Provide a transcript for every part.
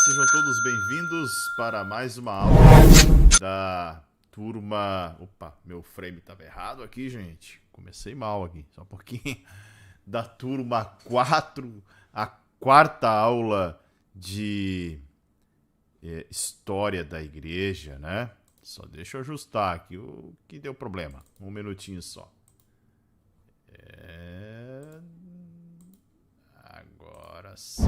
sejam todos bem-vindos para mais uma aula da turma... Opa, meu frame estava errado aqui, gente. Comecei mal aqui, só um pouquinho. Da turma 4, a quarta aula de História da Igreja, né? Só deixa eu ajustar aqui o que deu problema. Um minutinho só. Agora sim.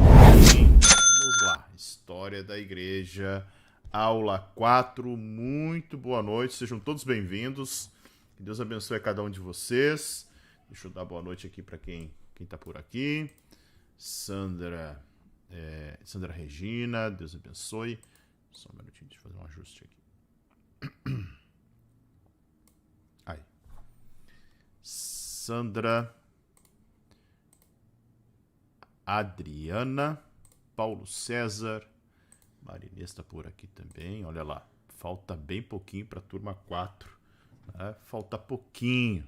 Vamos lá. História da Igreja, aula 4. Muito boa noite. Sejam todos bem-vindos. Que Deus abençoe a cada um de vocês. Deixa eu dar boa noite aqui para quem está por aqui. Sandra Regina, Deus abençoe. Só um minutinho, deixa eu fazer um ajuste aqui. Aí. Sandra, Adriana, Paulo César, Marinês está por aqui também. Olha lá, falta bem pouquinho para a turma 4. Né? Falta pouquinho.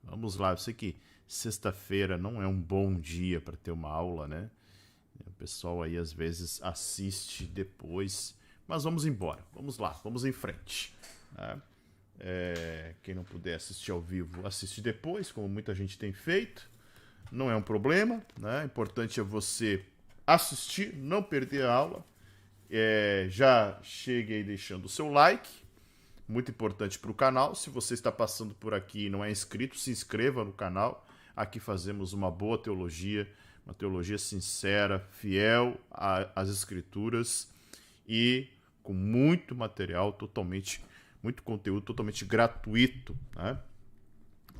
Vamos lá, eu sei que sexta-feira não é um bom dia para ter uma aula, né? O pessoal aí às vezes assiste depois, mas vamos embora. Vamos lá, vamos em frente. Né? Quem não puder assistir ao vivo, assiste depois, como muita gente tem feito. Não é um problema, né? O importante é você assistir, não perder a aula. Já chegue aí deixando o seu like, muito importante para o canal. Se você está passando por aqui e não é inscrito, se inscreva no canal. Aqui fazemos uma boa teologia, uma teologia sincera, fiel às escrituras e com muito material, muito conteúdo totalmente gratuito, né?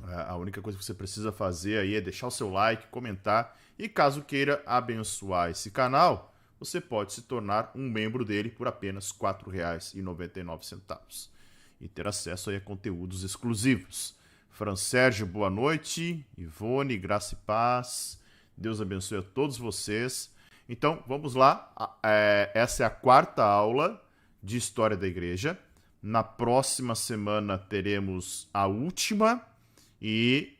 A única coisa que você precisa fazer aí é deixar o seu like, comentar e caso queira abençoar esse canal, você pode se tornar um membro dele por apenas R$ 4,99 e ter acesso aí a conteúdos exclusivos. Fran Sérgio, boa noite. Ivone, graça e paz. Deus abençoe a todos vocês. Então, vamos lá. Essa é a quarta aula de História da Igreja. Na próxima semana teremos a última e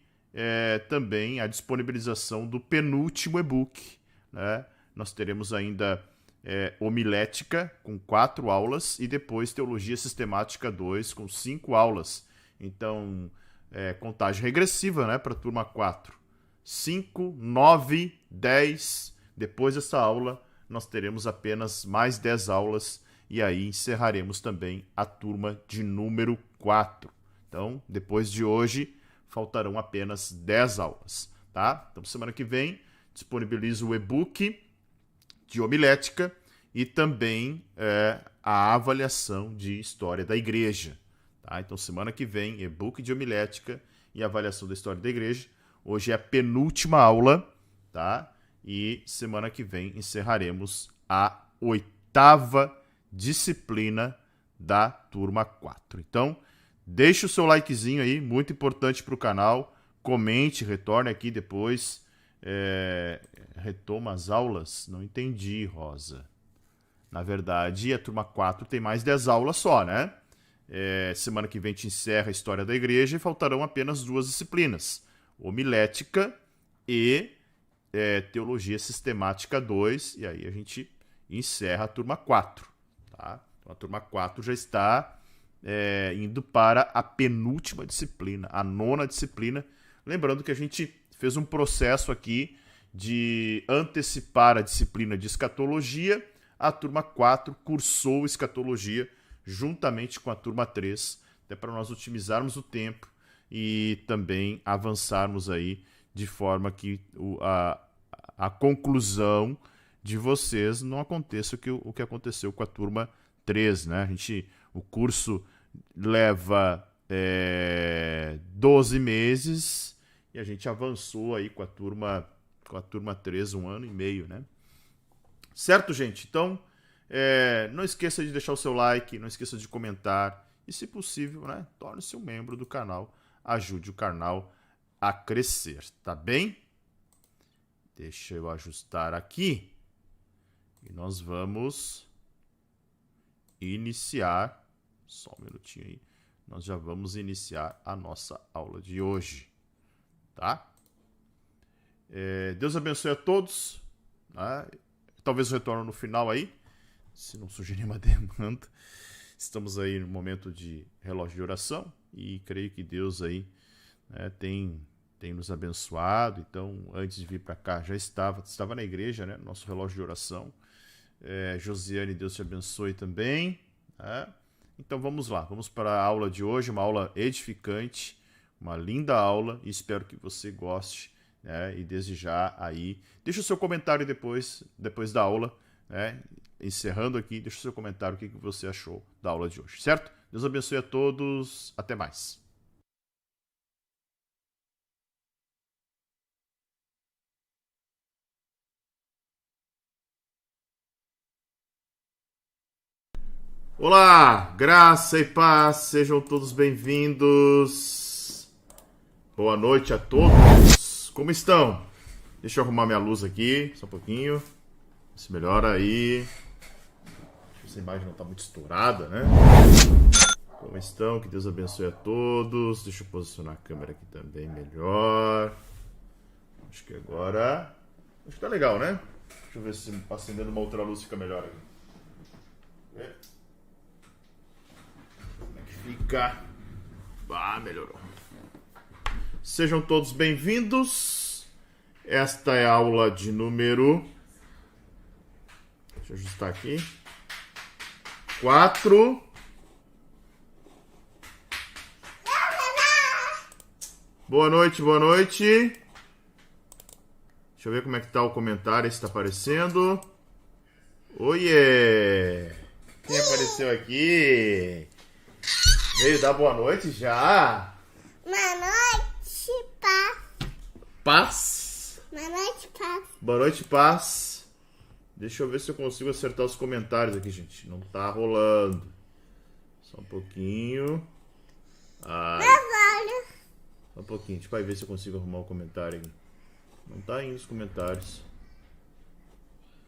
também a disponibilização do penúltimo e-book, né? Nós teremos ainda homilética com 4 aulas e depois teologia sistemática 2 com 5 aulas. Então, contagem regressiva, né, para a turma 4. 5, 9, 10. Depois dessa aula, nós teremos apenas mais 10 aulas e aí encerraremos também a turma de número 4. Então, depois de hoje, faltarão apenas 10 aulas, tá? Então, semana que vem, disponibilizo o e-book de homilética e também a avaliação de História da Igreja. Tá? Então, semana que vem, e-book de homilética e avaliação da História da Igreja. Hoje é a penúltima aula, tá? E semana que vem encerraremos a 8ª disciplina da turma 4. Então, deixe o seu likezinho aí, muito importante para o canal. Comente, retorne aqui depois. Retoma as aulas? Não entendi, Rosa. Na verdade, a turma 4 tem mais 10 aulas só, né? Semana que vem a gente encerra a História da Igreja e faltarão apenas 2 disciplinas. Homilética e Teologia Sistemática 2. E aí a gente encerra a turma 4. Tá? Então, a turma 4 já está indo para a penúltima disciplina, a 9ª disciplina. Lembrando que a gente fez um processo aqui de antecipar a disciplina de escatologia. A turma 4 cursou escatologia juntamente com a turma 3, até para nós otimizarmos o tempo e também avançarmos aí de forma que a conclusão de vocês não aconteça o que aconteceu com a turma 3, né? O curso leva 12 meses e a gente avançou aí com a turma 3 1 ano e meio, né? Certo, gente? Então, não esqueça de deixar o seu like, não esqueça de comentar e, se possível, né, torne-se um membro do canal, ajude o canal a crescer, tá bem? Deixa eu ajustar aqui e nós vamos iniciar, só um minutinho aí, nós já vamos iniciar a nossa aula de hoje, tá? Deus abençoe a todos, né? Talvez eu retorne no final aí. se não surgir nenhuma demanda. Estamos aí no momento de relógio de oração e creio que Deus aí, né, tem nos abençoado. Então, antes de vir para cá, já estava na igreja, né, nosso relógio de oração. Josiane, Deus te abençoe também. Né? Então, vamos lá, vamos para a aula de hoje, uma aula edificante, uma linda aula, e espero que você goste, né, e desde já aí, deixa o seu comentário depois da aula, né, encerrando aqui, deixa o seu comentário o que você achou da aula de hoje, certo? Deus abençoe a todos, até mais. Olá, graça e paz, sejam todos bem-vindos. Boa noite a todos. Como estão? Deixa eu arrumar minha luz aqui, só um pouquinho. Se melhora aí. Essa imagem não está muito estourada, né? Como estão? Que Deus abençoe a todos. Deixa eu posicionar a câmera aqui também melhor. Acho que agora... Acho que tá legal, né? Deixa eu ver se acendendo uma outra luz fica melhor aqui. Como é que fica? Ah, melhorou. Sejam todos bem-vindos. Esta é a aula de número... Deixa eu ajustar aqui. 4. Boa noite, boa noite. Deixa eu ver como é que tá o comentário, se tá aparecendo. Oiê! Quem apareceu aqui? Veio dar boa noite já? Boa noite, paz. Paz? Boa noite, paz. Boa noite, paz. Deixa eu ver se eu consigo acertar os comentários aqui, gente. Não tá rolando. Só um pouquinho. Ai. Meus olhos. Só um pouquinho. Deixa eu ver se eu consigo arrumar o comentário aqui. Não tá indo os comentários.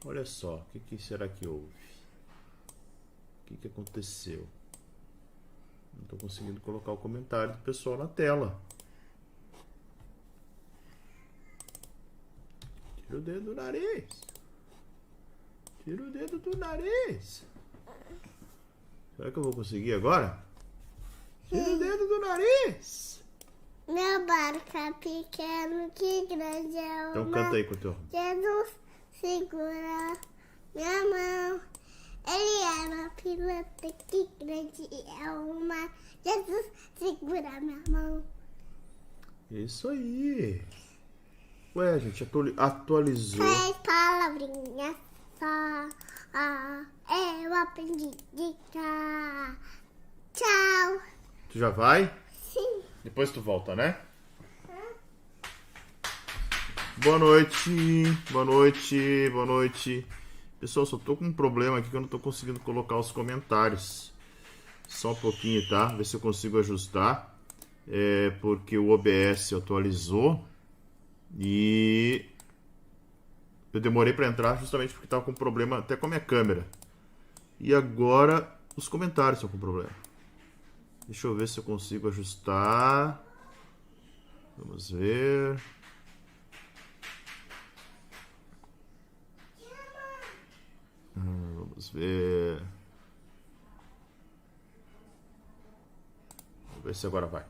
Olha só. O que será que houve? O que aconteceu? Não tô conseguindo colocar o comentário do pessoal na tela. Tira o dedo do nariz. Tira o dedo do nariz. Será que eu vou conseguir agora? Tira o dedo do nariz. Meu barco é pequeno, que grande é o Então canta aí com o teu. Jesus segura minha mão. Ele é uma piloto, que grande é o mar. Jesus segura minha mão. Isso aí. Ué, gente, atualizou. 3 palavrinhas só. Eu aprendi de cá. Tchau. Tu já vai? Sim. Depois tu volta, né? Boa noite, boa noite, boa noite. Pessoal, só tô com um problema aqui que eu não tô conseguindo colocar os comentários. Só um pouquinho, tá? Ver se eu consigo ajustar. Porque o OBS atualizou e eu demorei para entrar justamente porque tava com problema até com a minha câmera. E agora os comentários estão com problema. Deixa eu ver se eu consigo ajustar. Vamos ver. Vamos ver. Vamos ver se agora vai.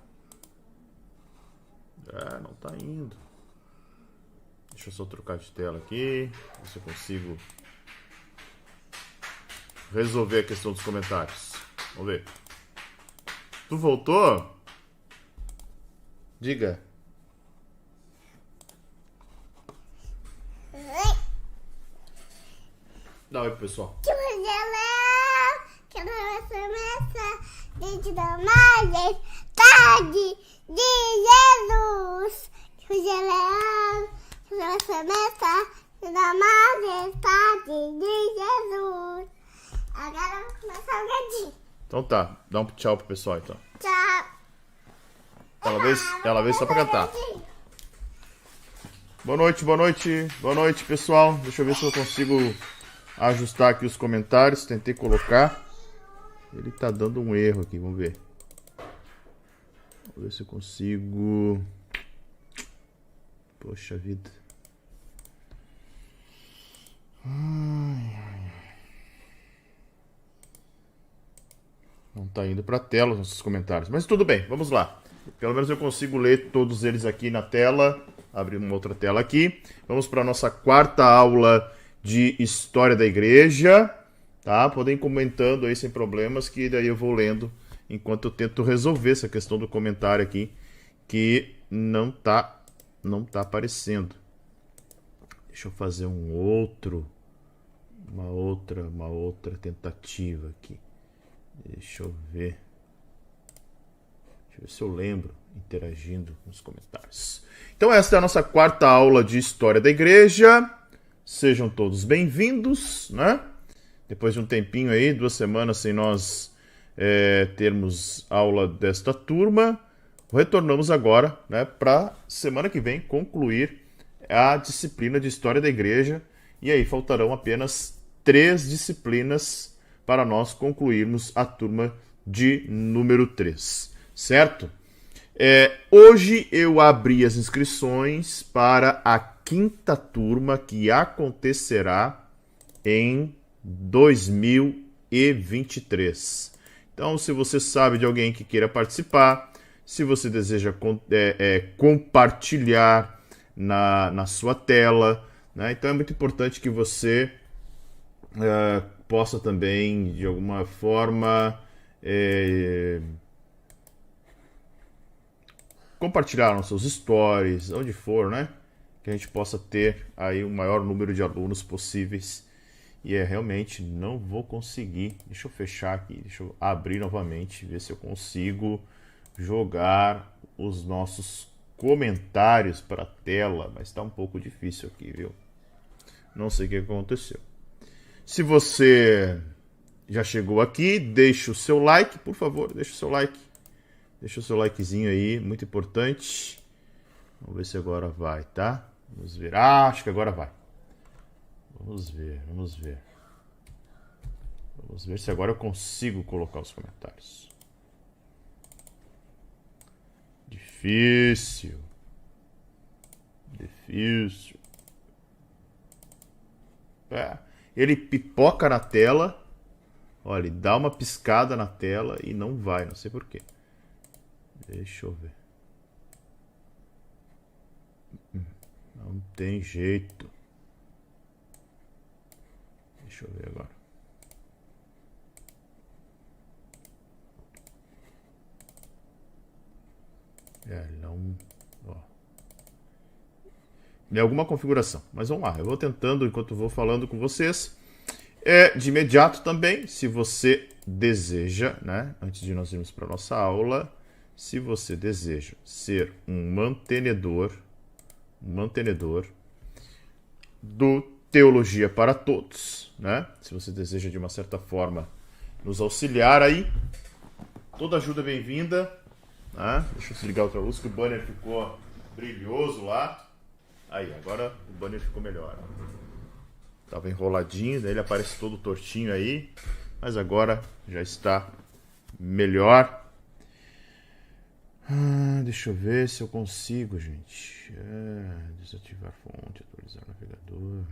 Não tá indo. Deixa eu só trocar de tela aqui. Ver se eu consigo resolver a questão dos comentários. Vamos ver. Tu voltou? Diga. Dá oi pro pessoal. Que você leu, que não começa desde da majestade de Jesus. Que você leu, que não começa da majestade de Jesus. Agora vou começar o gadinho. Então tá, dá um tchau pro pessoal então. Tchau. Ela veio só pra cantar. Boa noite, boa noite, boa noite pessoal. Deixa eu ver se eu consigo ajustar aqui os comentários. Tentei colocar. Ele tá dando um erro aqui, vamos ver. Vamos ver se eu consigo. Poxa vida. Ai, ai. tá indo para a tela os nossos comentários. Mas tudo bem, vamos lá. Pelo menos eu consigo ler todos eles aqui na tela. Abrir uma outra tela aqui. Vamos para a nossa quarta aula de História da Igreja. Tá? Podem ir comentando aí sem problemas, que daí eu vou lendo enquanto eu tento resolver essa questão do comentário aqui, que não tá aparecendo. Deixa eu fazer uma outra tentativa aqui. Deixa eu ver se eu lembro, interagindo nos comentários. Então esta é a nossa quarta aula de História da Igreja. Sejam todos bem-vindos, né? Depois de um tempinho aí, 2 semanas sem nós termos aula desta turma, retornamos agora, né, para semana que vem concluir a disciplina de História da Igreja. E aí faltarão apenas 3 disciplinas para nós concluirmos a turma de número 3, certo? Hoje eu abri as inscrições para a 5ª turma, que acontecerá em 2023. Então, se você sabe de alguém que queira participar, se você deseja compartilhar na sua tela, né? Então é muito importante que você possa também, de alguma forma, compartilhar nos seus stories, onde for, né? Que a gente possa ter aí o maior número de alunos possíveis. E realmente não vou conseguir. Deixa eu fechar aqui, deixa eu abrir novamente, ver se eu consigo jogar os nossos comentários para a tela, mas está um pouco difícil aqui, viu? Não sei o que aconteceu. Se você já chegou aqui, deixa o seu like, por favor, deixa o seu like. Deixa o seu likezinho aí, muito importante. Vamos ver se agora vai, tá? Vamos ver. Acho que agora vai. Vamos ver. Vamos ver se agora eu consigo colocar os comentários. Difícil. Ele pipoca na tela. Olha, ele dá uma piscada na tela e não vai, não sei porquê. Deixa eu ver. Não tem jeito. Deixa eu ver agora. Não. Ó. Tem alguma configuração. Mas vamos lá. Eu vou tentando enquanto vou falando com vocês. De imediato também, se você deseja, né? Antes de nós irmos para a nossa aula, se você deseja ser um mantenedor do Teologia para Todos, né? Se você deseja de uma certa forma nos auxiliar aí, toda ajuda é bem-vinda, né? Deixa eu desligar outra luz que o banner ficou brilhoso lá. Aí, agora o banner ficou melhor. Tava enroladinho, daí ele aparece todo tortinho aí, mas agora já está melhor. Deixa eu ver se eu consigo, gente. Desativar fonte, atualizar o navegador.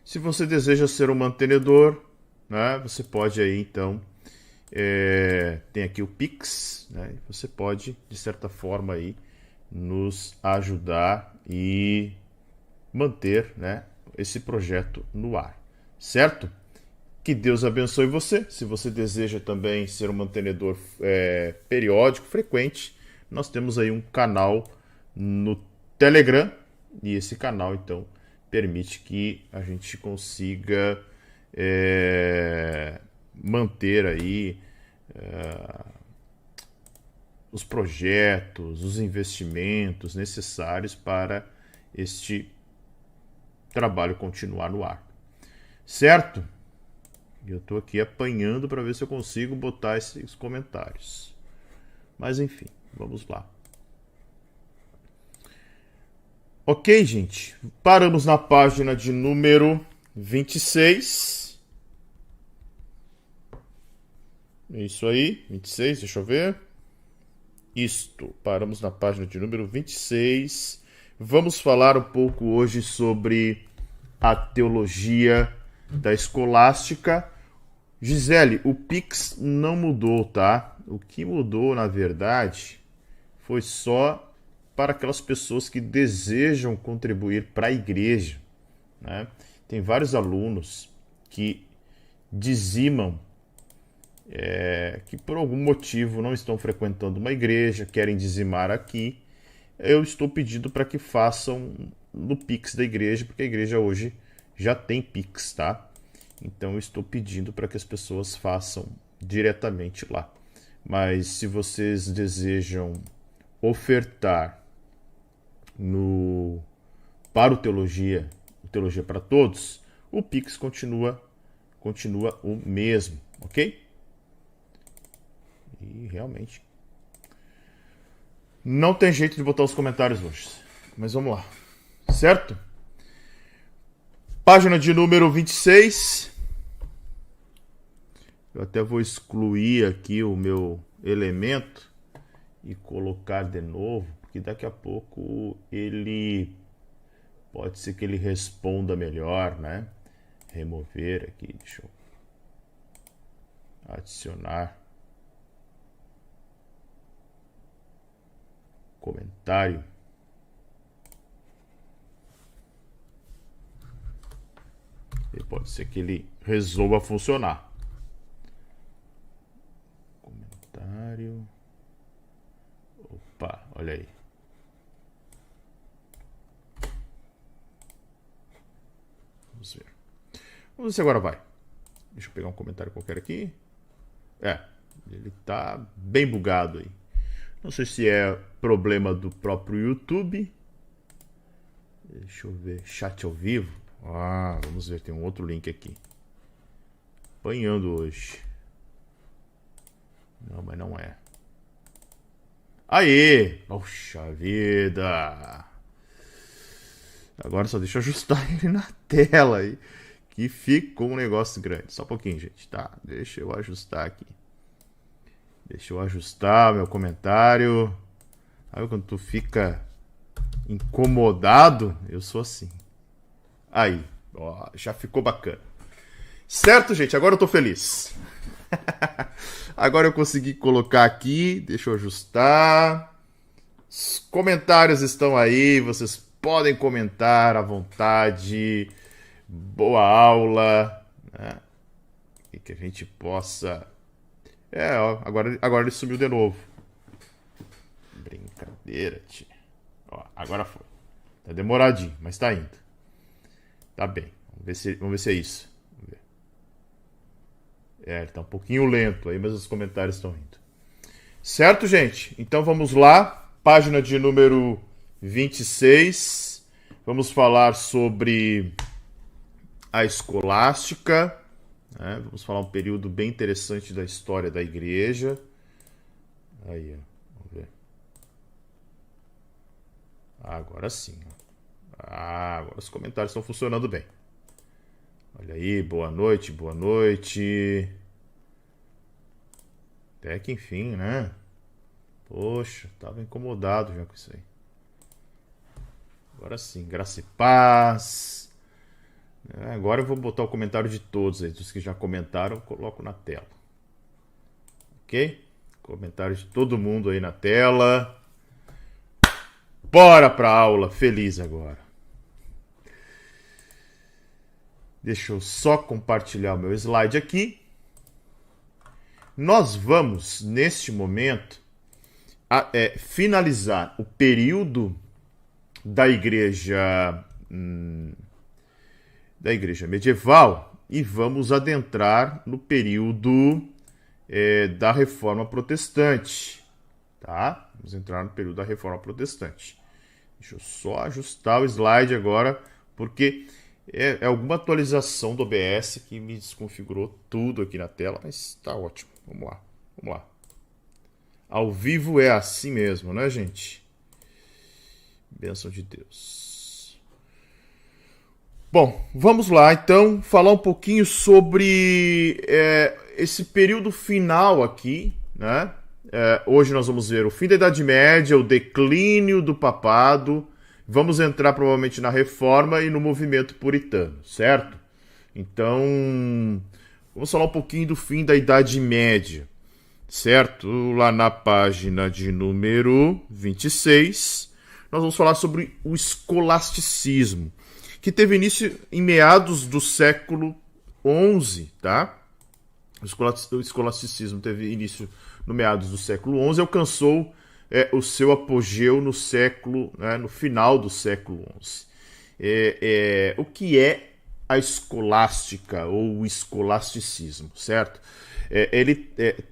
Se você deseja ser um mantenedor, né, você pode aí então, tem aqui o Pix, né, você pode de certa forma aí nos ajudar e manter, né, esse projeto no ar, certo? Que Deus abençoe você. Se você deseja também ser um mantenedor periódico, frequente, nós temos aí um canal no Telegram, e esse canal então permite que a gente consiga manter aí os projetos, os investimentos necessários para este trabalho continuar no ar, certo? Eu estou aqui apanhando para ver se eu consigo botar esses comentários, mas enfim, vamos lá. Ok, gente, paramos na página de número 26. Isso aí, 26, deixa eu ver. Isto. Paramos na página de número 26. Vamos falar um pouco hoje sobre a teologia da escolástica. Gisele, o Pix não mudou, tá? O que mudou, na verdade, foi só para aquelas pessoas que desejam contribuir para a igreja, né? Tem vários alunos que dizimam, que por algum motivo não estão frequentando uma igreja, querem dizimar aqui. Eu estou pedindo para que façam no Pix da igreja, porque a igreja hoje já tem Pix, tá? Então eu estou pedindo para que as pessoas façam diretamente lá. Mas se vocês desejam ofertar para o Teologia para Todos, o Pix continua o mesmo, ok? E realmente não tem jeito de botar os comentários hoje, mas vamos lá, certo? Página de número 26. Eu até vou excluir aqui o meu elemento e colocar de novo, porque daqui a pouco ele pode ser que ele responda melhor, né? Remover aqui, deixa eu adicionar comentário. E pode ser que ele resolva funcionar. Comentário. Opa, olha aí. Vamos ver. Vamos ver se agora vai. Deixa eu pegar um comentário qualquer aqui. Ele tá bem bugado aí. Não sei se é problema do próprio YouTube. Deixa eu ver. Chat ao vivo. Vamos ver. Tem um outro link aqui. Apanhando hoje. Não, mas não é. Aê! Poxa vida! Agora só deixa eu ajustar ele na tela aí. Que ficou um negócio grande. Só um pouquinho, gente. Tá, deixa eu ajustar aqui. Deixa eu ajustar meu comentário. Sabe quando tu fica incomodado? Eu sou assim. Aí, ó, já ficou bacana. Certo, gente? Agora eu tô feliz. Agora eu consegui colocar aqui. Deixa eu ajustar. Os comentários estão aí. Vocês podem comentar à vontade. Boa aula, né? E que a gente possa... ó, agora ele sumiu de novo. Brincadeira, tia. Ó, agora foi. Tá demoradinho, mas tá indo. Tá bem. Vamos ver se é isso. Vamos ver. Ele tá um pouquinho lento aí, mas os comentários estão indo. Certo, gente? Então vamos lá. Página de número 26. Vamos falar sobre a escolástica, né? Vamos falar um período bem interessante da história da igreja. Aí, ó, vamos ver. Agora sim. Agora os comentários estão funcionando bem. Olha aí, boa noite, boa noite. Até que enfim, né? Poxa, tava incomodado já com isso aí. Agora sim, graça e paz. Agora eu vou botar o comentário de todos aí, dos que já comentaram, eu coloco na tela. Ok? Comentário de todo mundo aí na tela. Bora pra aula, feliz agora. Deixa eu só compartilhar o meu slide aqui. Nós vamos, neste momento, finalizar o período da igreja medieval e vamos adentrar no período da Reforma Protestante, tá? Vamos entrar no período da Reforma Protestante. Deixa eu só ajustar o slide agora, porque é alguma atualização do OBS que me desconfigurou tudo aqui na tela, mas tá ótimo. Vamos lá. Ao vivo é assim mesmo, né, gente? Bênção de Deus. Bom, vamos lá, então, falar um pouquinho sobre esse período final aqui, né? hoje nós vamos ver o fim da Idade Média, o declínio do papado, vamos entrar provavelmente na Reforma e no movimento puritano, certo? Então, vamos falar um pouquinho do fim da Idade Média, certo? Lá na página de número 26, nós vamos falar sobre o escolasticismo, que teve início em meados do século XI, tá? O escolasticismo teve início no meados do século XI e alcançou o seu apogeu no final do século XI. O que é a escolástica ou o escolasticismo, certo?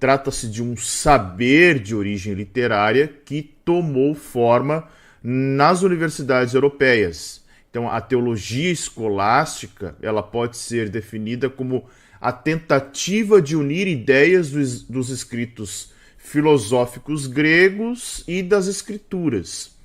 Trata-se de um saber de origem literária que tomou forma nas universidades europeias. Então, a teologia escolástica ela pode ser definida como a tentativa de unir ideias dos escritos filosóficos gregos e das escrituras,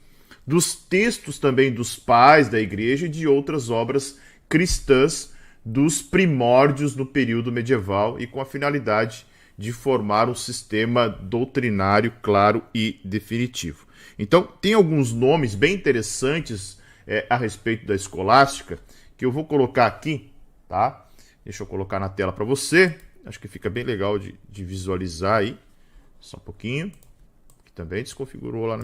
dos textos também dos pais da igreja e de outras obras cristãs dos primórdios no período medieval e com a finalidade de formar um sistema doutrinário claro e definitivo. Então, tem alguns nomes bem interessantes a respeito da escolástica que eu vou colocar aqui, tá? Deixa eu colocar na tela para você. Acho que fica bem legal de visualizar aí. Só um pouquinho. Que também desconfigurou lá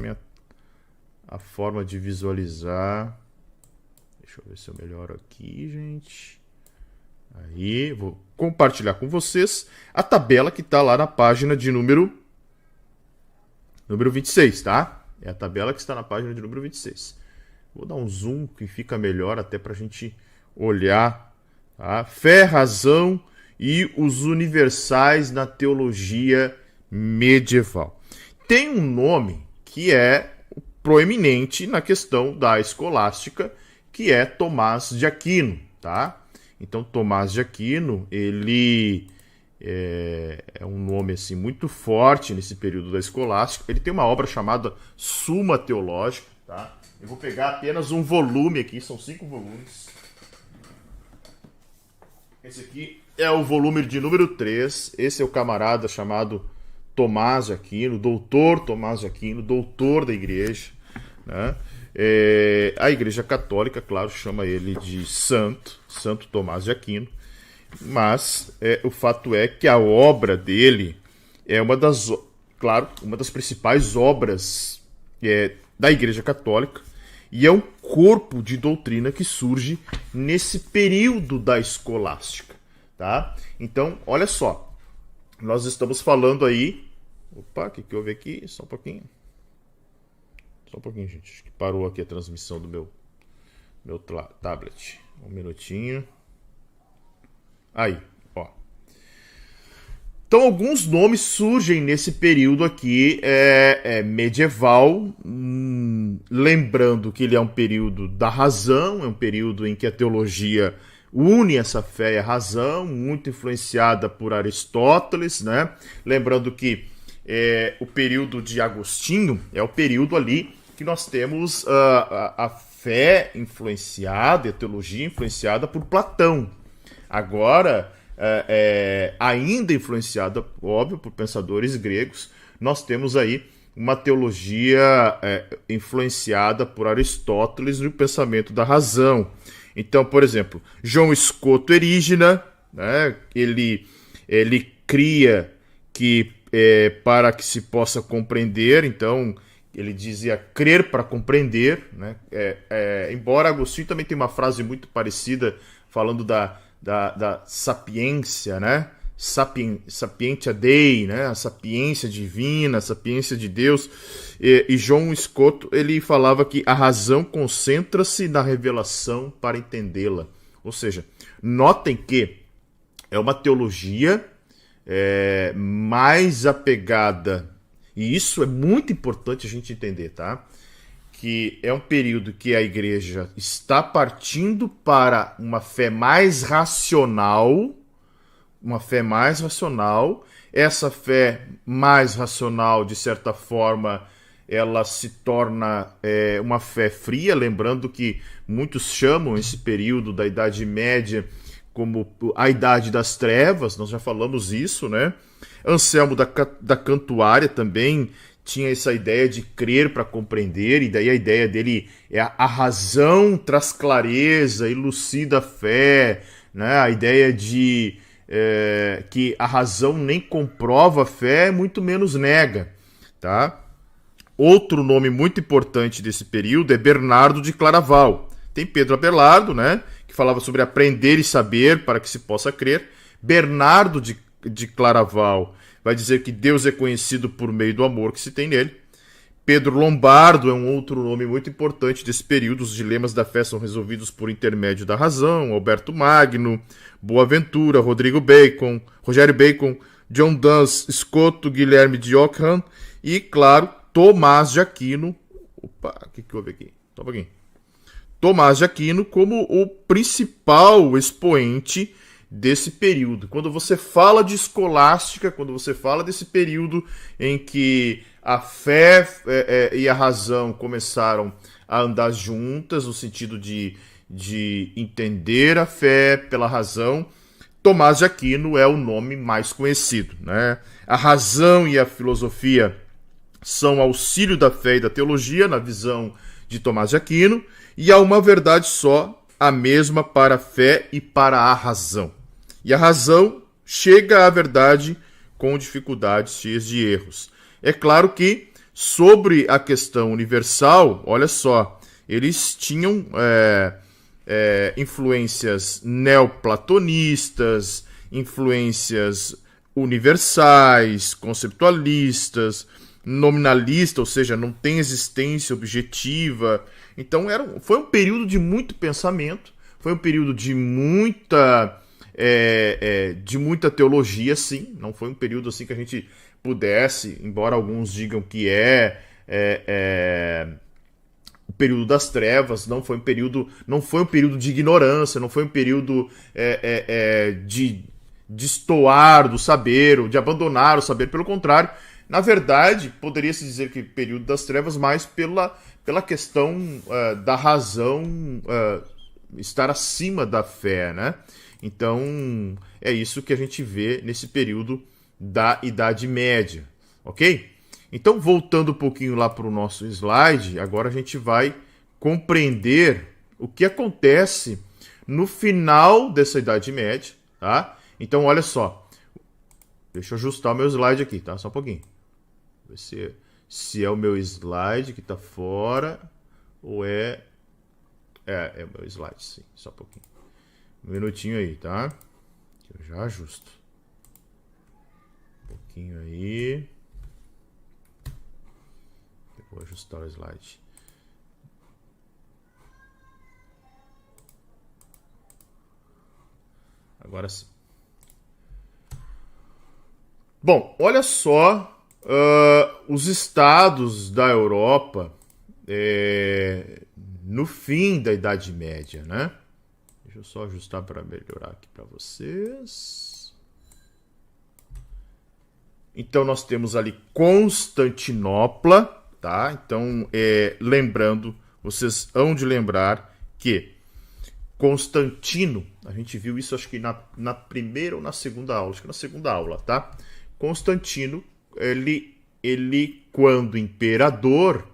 a forma de visualizar. Deixa eu ver se eu melhoro aqui, gente. Aí, vou compartilhar com vocês a tabela que está lá na página de número 26, tá? É a tabela que está na página de número 26. Vou dar um zoom que fica melhor até para a gente olhar. Tá? Fé, razão e os universais na teologia medieval. Tem um nome que é proeminente na questão da escolástica, que é Tomás de Aquino, tá? Então, Tomás de Aquino, ele é um nome assim, muito forte nesse período da escolástica. Ele tem uma obra chamada Suma Teológica, tá? Eu vou pegar apenas um volume aqui, são 5 volumes. Esse aqui é o volume de número 3. Esse é o camarada chamado Tomás de Aquino, doutor Tomás de Aquino, doutor da igreja, né? A igreja católica, claro, chama ele de Santo Tomás de Aquino, mas o fato é que a obra dele é uma das principais obras da igreja católica e é um corpo de doutrina que surge nesse período da escolástica, tá? Então, olha só, nós estamos falando aí... Opa, o que houve aqui? Só um pouquinho. Só um pouquinho, gente. Acho que parou aqui a transmissão do meu tablet. Um minutinho. Aí, ó. Então, alguns nomes surgem nesse período aqui medieval, lembrando que ele é um período da razão, é um período em que a teologia une essa fé e a razão, muito influenciada por Aristóteles, né? Lembrando que o período de Agostinho é o período ali que nós temos a fé influenciada, a teologia influenciada por Platão. Agora, ainda influenciada, óbvio, por pensadores gregos, nós temos aí uma teologia influenciada por Aristóteles no pensamento da razão. Então, por exemplo, João Scoto Erigena, né, ele cria que para que se possa compreender, então ele dizia crer para compreender, né? Embora Agostinho também tenha uma frase muito parecida falando da sapiência, né? Sapientia Dei, né? A sapiência divina, a sapiência de Deus. E João Scoto, ele falava que a razão concentra-se na revelação para entendê-la. Ou seja, notem que é uma teologia mais apegada, e isso é muito importante a gente entender, tá? Que é um período que a igreja está partindo para uma fé mais racional, essa fé mais racional, de certa forma, ela se torna uma fé fria, lembrando que muitos chamam esse período da Idade Média como a Idade das Trevas, nós já falamos isso, né? Anselmo da Cantuária também tinha essa ideia de crer para compreender, e daí a ideia dele é a razão traz clareza, elucida a fé, né? A ideia de que a razão nem comprova a fé, muito menos nega, tá? Outro nome muito importante desse período é Bernardo de Claraval. Tem Pedro Abelardo, né, que falava sobre aprender e saber para que se possa crer. Bernardo de Claraval vai dizer que Deus é conhecido por meio do amor que se tem nele. Pedro Lombardo é um outro nome muito importante desse período. Os dilemas da fé são resolvidos por intermédio da razão. Alberto Magno, Boaventura, Rogério Bacon, John Duns, Escoto, Guilherme de Ockham e, claro, Tomás de Aquino. Opa, o que houve aqui? Só um pouquinho. Tomás de Aquino como o principal expoente desse período. Quando você fala de escolástica, quando você fala desse período em que a fé e a razão começaram a andar juntas, no sentido de entender a fé pela razão, Tomás de Aquino é o nome mais conhecido, né? A razão e a filosofia são auxílio da fé e da teologia, na visão de Tomás de Aquino, e há uma verdade só, a mesma para a fé e para a razão. E a razão chega à verdade com dificuldades cheias de erros. É claro que, sobre a questão universal, olha só, eles tinham influências neoplatonistas, influências universais, conceptualistas, nominalista, ou seja, não tem existência objetiva. Então foi um período de muito pensamento, foi um período de muita teologia, sim. Não foi um período assim que a gente pudesse, embora alguns digam que o período das trevas, não foi um período de ignorância, não foi um período de destoar do saber, ou de abandonar o saber. Pelo contrário, na verdade, poderia-se dizer que período das trevas mais pela questão da razão estar acima da fé, né? Então, é isso que a gente vê nesse período da Idade Média, ok? Então, voltando um pouquinho lá para o nosso slide, agora a gente vai compreender o que acontece no final dessa Idade Média, tá? Então, olha só. Deixa eu ajustar o meu slide aqui, tá? Só um pouquinho. Ver se é o meu slide que tá fora ou é o meu slide, sim. Só um pouquinho. Um minutinho aí, tá? Eu já ajusto. Um pouquinho aí. Eu vou ajustar o slide. Agora sim. Bom, olha só os estados da Europa no fim da Idade Média, né? Deixa eu só ajustar para melhorar aqui para vocês. Então, nós temos ali Constantinopla, tá? Então, lembrando, vocês hão de lembrar que Constantino, a gente viu isso acho que na primeira ou na segunda aula, acho que na segunda aula, tá? Constantino, ele quando imperador,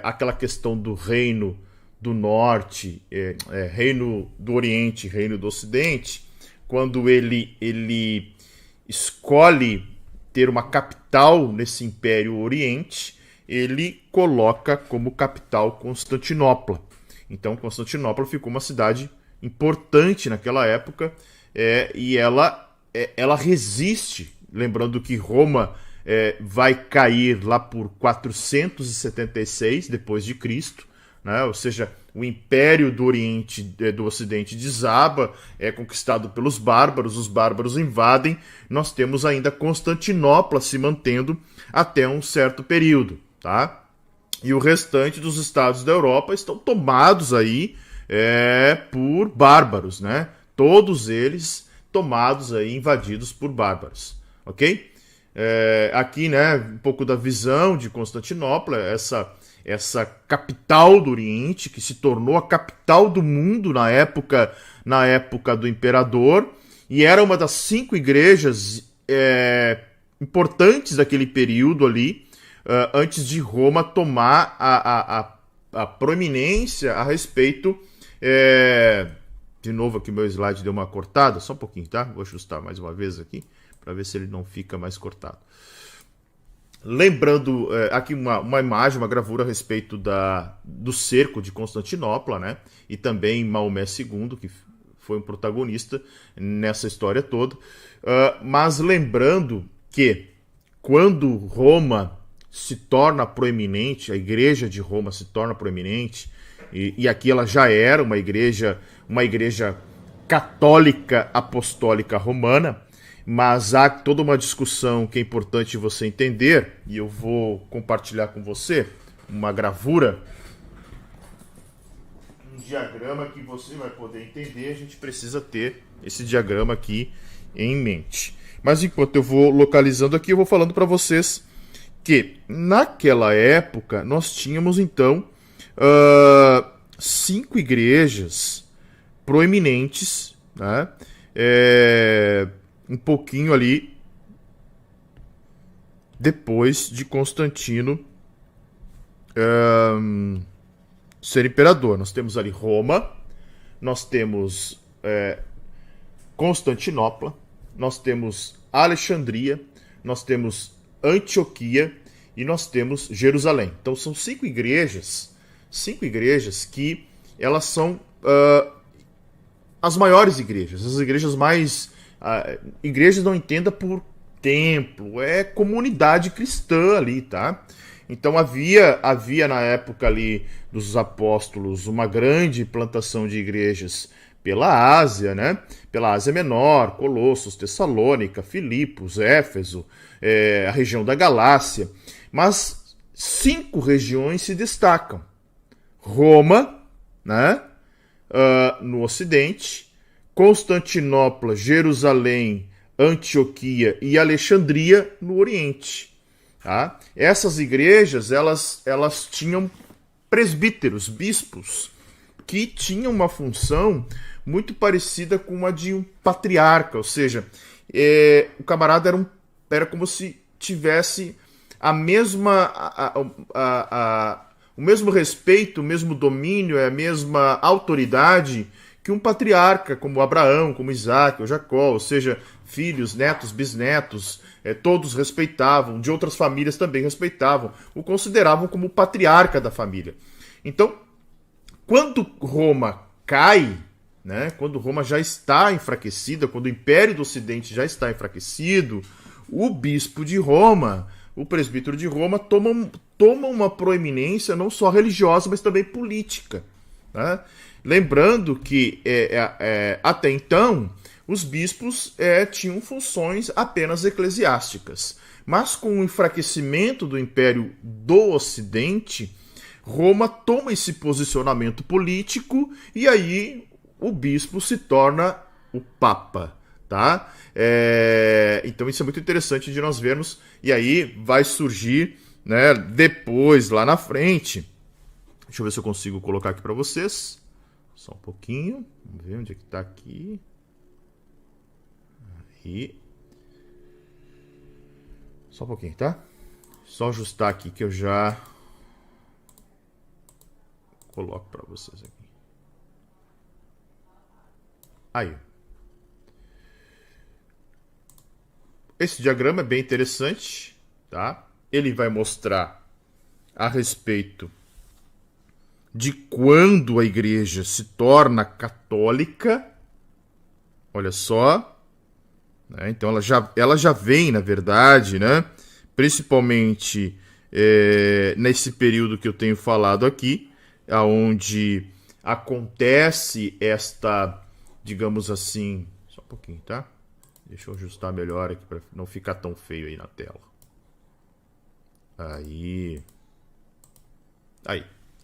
aquela questão do reino do norte, reino do oriente, reino do ocidente, quando ele escolhe ter uma capital nesse império oriente, ele coloca como capital Constantinopla. Então Constantinopla ficou uma cidade importante naquela época, e ela resiste. Lembrando que Roma vai cair lá por 476 depois de Cristo, né? Ou seja, o Império do Oriente, do Ocidente desaba, é conquistado pelos bárbaros, os bárbaros invadem, nós temos ainda Constantinopla se mantendo até um certo período, tá? E o restante dos estados da Europa estão tomados aí por bárbaros, né? Todos eles tomados aí, invadidos por bárbaros. Ok? Aqui, né, um pouco da visão de Constantinopla, essa capital do Oriente, que se tornou a capital do mundo na época do imperador, e era uma das 5 igrejas importantes daquele período ali, antes de Roma tomar a proeminência a respeito. De novo aqui meu slide deu uma cortada, só um pouquinho, tá? Vou ajustar mais uma vez aqui, para ver se ele não fica mais cortado. Lembrando aqui uma imagem, uma gravura a respeito do cerco de Constantinopla, né? E também Maomé II, que foi um protagonista nessa história toda. Mas lembrando que quando Roma se torna proeminente, a igreja de Roma se torna proeminente, e aqui ela já era uma igreja católica apostólica romana, mas há toda uma discussão que é importante você entender, e eu vou compartilhar com você uma gravura, um diagrama que você vai poder entender. A gente precisa ter esse diagrama aqui em mente. Mas enquanto eu vou localizando aqui, eu vou falando para vocês que naquela época nós tínhamos então 5 igrejas proeminentes, né? Um pouquinho ali depois de Constantino ser imperador. Nós temos ali Roma, nós temos Constantinopla, nós temos Alexandria, nós temos Antioquia e nós temos Jerusalém. Então são 5 igrejas que elas são as maiores igrejas, as igrejas mais... igrejas não entenda por templo, é comunidade cristã ali, tá? Então havia na época ali dos apóstolos uma grande plantação de igrejas pela Ásia, né? Pela Ásia Menor, Colossos, Tessalônica, Filipos, Éfeso, a região da Galácia. Mas 5 regiões se destacam. Roma, né? No Ocidente, Constantinopla, Jerusalém, Antioquia e Alexandria no Oriente. Tá? Essas igrejas elas tinham presbíteros, bispos, que tinham uma função muito parecida com a de um patriarca, ou seja, o camarada era como se tivesse a mesma o mesmo respeito, o mesmo domínio, a mesma autoridade que um patriarca, como Abraão, como Isaac, ou Jacó, ou seja, filhos, netos, bisnetos, todos respeitavam, de outras famílias também respeitavam, o consideravam como o patriarca da família. Então, quando Roma cai, né, quando Roma já está enfraquecida, quando o Império do Ocidente já está enfraquecido, o bispo de Roma, o presbítero de Roma, toma uma proeminência não só religiosa, mas também política. Né? Lembrando que até então os bispos tinham funções apenas eclesiásticas. Mas com o enfraquecimento do Império do Ocidente, Roma toma esse posicionamento político e aí o bispo se torna o Papa. Tá? Então isso é muito interessante de nós vermos. E aí vai surgir, né, depois, lá na frente. Deixa eu ver se eu consigo colocar aqui para vocês. Só um pouquinho. Vamos ver onde é que está aqui. Aí. Só um pouquinho, tá? Só ajustar aqui que eu já coloco para vocês aqui. Aí. Esse diagrama é bem interessante, tá? Ele vai mostrar a respeito de quando a igreja se torna católica. Olha só. Né? Então ela já vem, na verdade, né? Principalmente nesse período que eu tenho falado aqui, onde acontece esta, digamos assim... Só um pouquinho, tá? Deixa eu ajustar melhor aqui para não ficar tão feio aí na tela. Aí,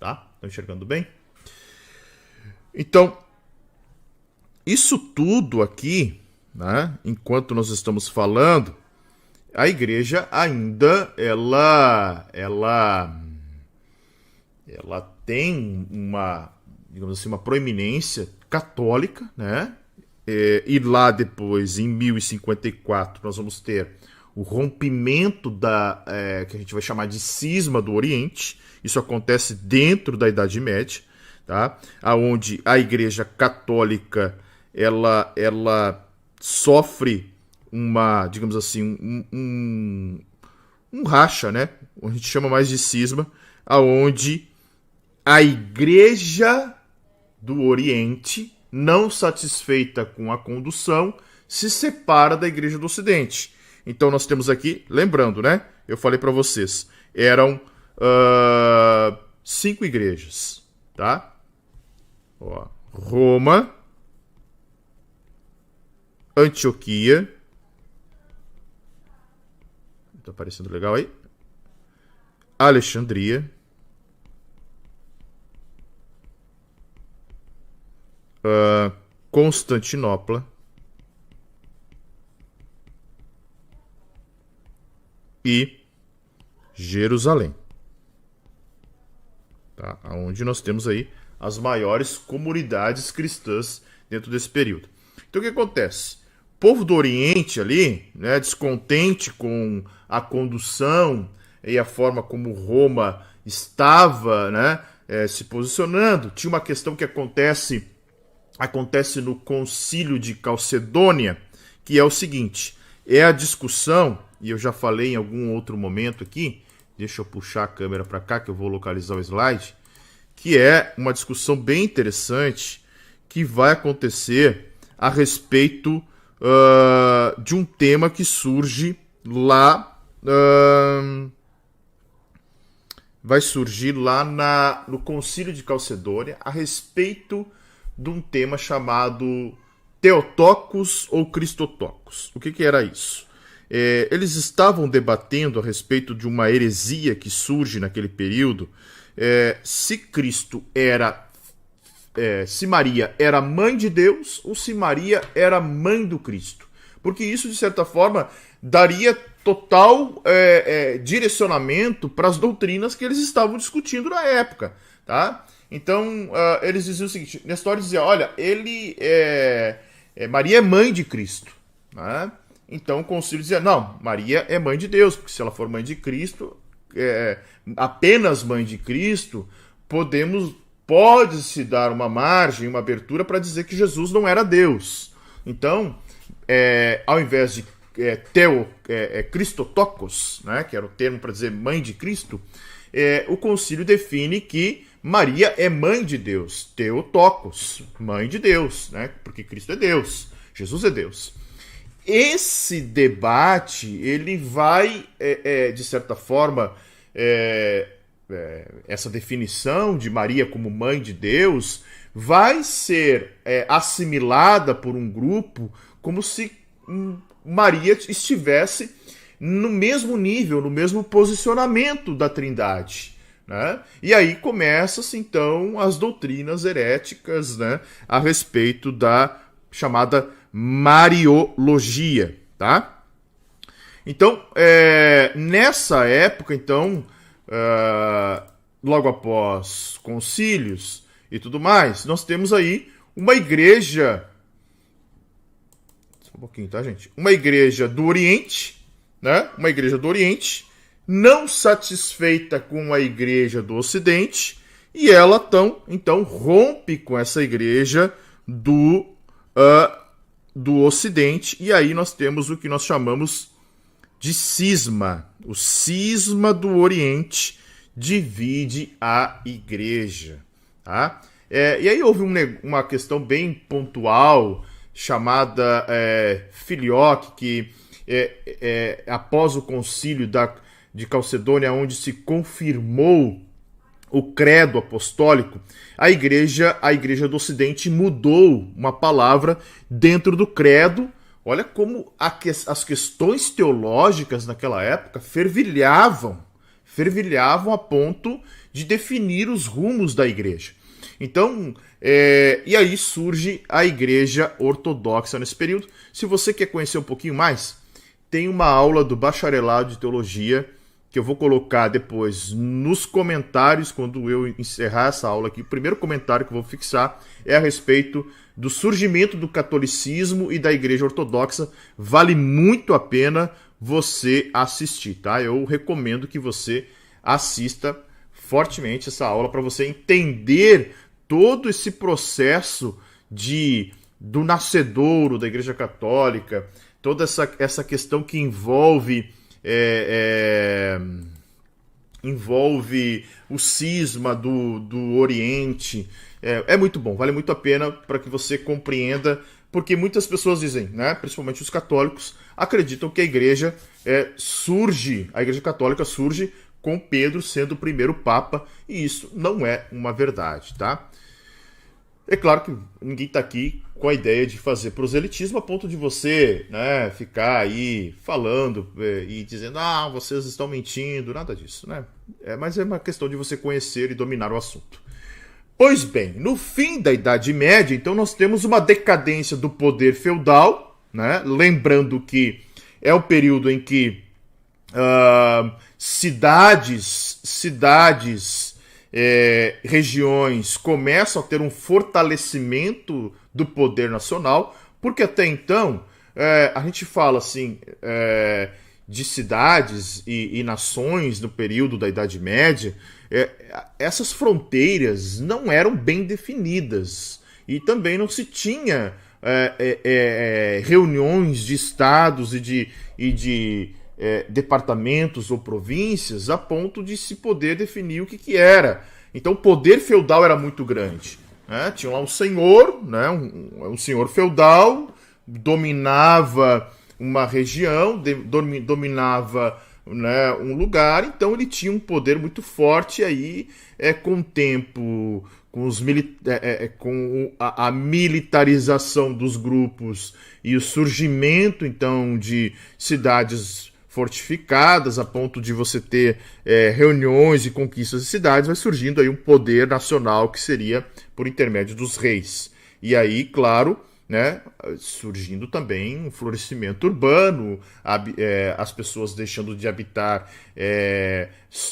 tá? Estão enxergando bem? Então, isso tudo aqui, né, enquanto nós estamos falando, a igreja ainda, ela tem uma, digamos assim, uma proeminência católica, né? E lá depois, em 1054, nós vamos ter o rompimento que a gente vai chamar de cisma do Oriente. Isso acontece dentro da Idade Média, tá? Onde a Igreja Católica ela sofre uma, digamos assim, um racha, né? A gente chama mais de cisma, aonde a Igreja do Oriente, não satisfeita com a condução, se separa da Igreja do Ocidente. Então nós temos aqui, lembrando, né? Eu falei para vocês, eram 5 igrejas, tá? Ó, Roma, Antioquia, tá aparecendo legal aí? Alexandria, Constantinopla e Jerusalém, tá? Onde nós temos aí as maiores comunidades cristãs dentro desse período. Então o que acontece? O povo do Oriente ali, né, descontente com a condução e a forma como Roma estava, né, se posicionando, tinha uma questão que acontece no Concílio de Calcedônia, que é o seguinte, é a discussão, e eu já falei em algum outro momento aqui, deixa eu puxar a câmera para cá que eu vou localizar o slide, que é uma discussão bem interessante que vai acontecer a respeito de um tema que surge lá, vai surgir lá no Concílio de Calcedônia a respeito de um tema chamado Theotokos ou Christotokos. O que era isso? Eles estavam debatendo a respeito de uma heresia que surge naquele período, se Maria era mãe de Deus ou se Maria era mãe do Cristo. Porque isso, de certa forma, daria total direcionamento para as doutrinas que eles estavam discutindo na época, tá? Então, eles diziam o seguinte, Nestor dizia, olha, Maria é mãe de Cristo, né? Então o concílio dizia, não, Maria é mãe de Deus, porque se ela for mãe de Cristo, apenas mãe de Cristo, pode-se dar uma margem, uma abertura para dizer que Jesus não era Deus. Então, ao invés de Christotokos, né, que era o termo para dizer mãe de Cristo, o concílio define que Maria é mãe de Deus, Theotokos, mãe de Deus, né, porque Cristo é Deus, Jesus é Deus. Esse debate, ele vai, de certa forma, essa definição de Maria como mãe de Deus vai ser assimilada por um grupo como se Maria estivesse no mesmo nível, no mesmo posicionamento da Trindade, né? E aí começam-se então as doutrinas heréticas, né, a respeito da chamada Mariologia, tá? Então, nessa época, então, logo após concílios e tudo mais, nós temos aí uma igreja, só um pouquinho, tá, gente? Uma igreja do Oriente, né? Uma igreja do Oriente, não satisfeita com a igreja do Ocidente, e ela então rompe com essa igreja do Ocidente, e aí nós temos o que nós chamamos de cisma. O cisma do Oriente divide a igreja, tá? E aí houve uma questão bem pontual, chamada filioque, que após o concílio de Calcedônia, onde se confirmou o credo apostólico, a igreja do Ocidente mudou uma palavra dentro do credo. Olha como as questões teológicas naquela época fervilhavam a ponto de definir os rumos da igreja. Então, e aí surge a igreja ortodoxa nesse período. Se você quer conhecer um pouquinho mais, tem uma aula do bacharelado de teologia que eu vou colocar depois nos comentários, quando eu encerrar essa aula aqui. O primeiro comentário que eu vou fixar é a respeito do surgimento do catolicismo e da Igreja Ortodoxa. Vale muito a pena você assistir, tá? Eu recomendo que você assista fortemente essa aula para você entender todo esse processo do nascedouro da Igreja Católica, toda essa questão que envolve o cisma do Oriente. É muito bom, vale muito a pena para que você compreenda, porque muitas pessoas dizem, né, principalmente os católicos, acreditam que a Igreja Católica surge com Pedro sendo o primeiro Papa, e isso não é uma verdade, tá? É claro que ninguém está aqui com a ideia de fazer proselitismo a ponto de você, né, ficar aí falando e dizendo, vocês estão mentindo, nada disso, né? Mas é uma questão de você conhecer e dominar o assunto. Pois bem, no fim da Idade Média, então nós temos uma decadência do poder feudal, né? Lembrando que é um período em que regiões começam a ter um fortalecimento do poder nacional, porque até então a gente fala assim de cidades e nações no período da Idade Média, essas fronteiras não eram bem definidas e também não se tinha reuniões de estados e de departamentos ou províncias a ponto de se poder definir o que era. Então o poder feudal era muito grande, né? Tinha lá um senhor, né? um senhor feudal, dominava uma região, dominava, né, um lugar, então ele tinha um poder muito forte. E aí, com o tempo, com a militarização dos grupos e o surgimento então de cidades fortificadas a ponto de você ter reuniões e conquistas de cidades, vai surgindo aí um poder nacional que seria por intermédio dos reis. E aí, claro, né, surgindo também um florescimento urbano, as pessoas deixando de habitar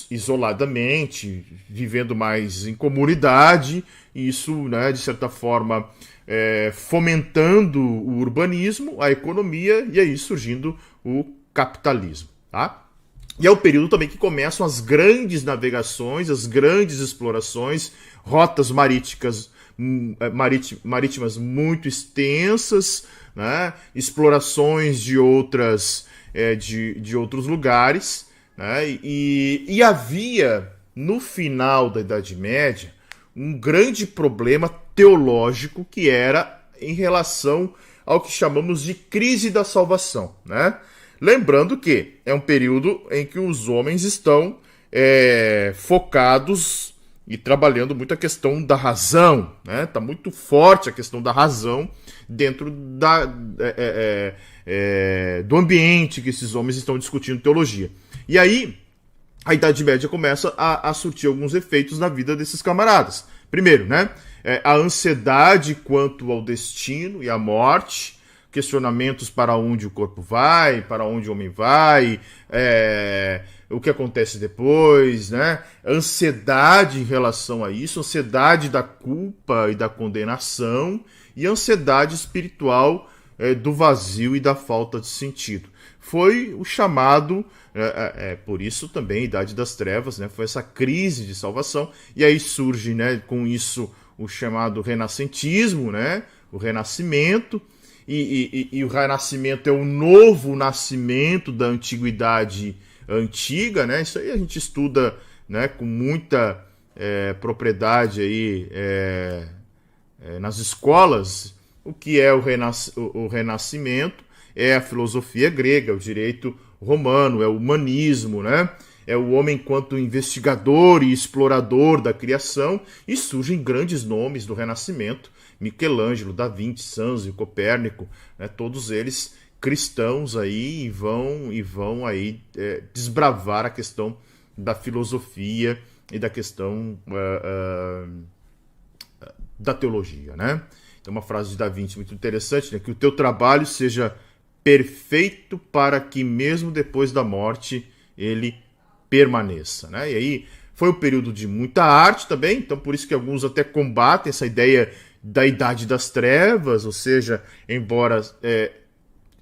isoladamente, vivendo mais em comunidade, e isso, né, de certa forma, fomentando o urbanismo, a economia, e aí surgindo o capitalismo, tá? E é o período também que começam as grandes navegações, as grandes explorações, rotas marítimas muito extensas, né? Explorações de outros lugares, né? E havia, no final da Idade Média, um grande problema teológico que era em relação ao que chamamos de crise da salvação, né? Lembrando que é um período em que os homens estão focados e trabalhando muito a questão da razão, né? Tá muito forte a questão da razão dentro do ambiente que esses homens estão discutindo teologia. E aí, a Idade Média começa a surtir alguns efeitos na vida desses camaradas. Primeiro, né? A ansiedade quanto ao destino e à morte, questionamentos para onde o corpo vai, para onde o homem vai, o que acontece depois, né? Ansiedade em relação a isso, ansiedade da culpa e da condenação, e ansiedade espiritual do vazio e da falta de sentido. Foi o chamado, por isso também, Idade das Trevas, né? Foi essa crise de salvação, e aí surge, né, com isso o chamado renascentismo, né? O renascimento. E o renascimento é o novo nascimento da antiguidade antiga, né? Isso aí a gente estuda, né, com muita propriedade aí, nas escolas. O que é o renascimento? É a filosofia grega, o direito romano, é o humanismo, né? É o homem enquanto investigador e explorador da criação, e surgem grandes nomes do Renascimento: Michelangelo, Da Vinci, Sanzio, Copérnico, né, todos eles cristãos aí, e vão aí desbravar a questão da filosofia e da questão da teologia, né? Tem uma frase de Da Vinci muito interessante, né? Que o teu trabalho seja perfeito para que mesmo depois da morte ele permaneça, né? E aí foi um período de muita arte também, então por isso que alguns até combatem essa ideia da Idade das Trevas, ou seja, embora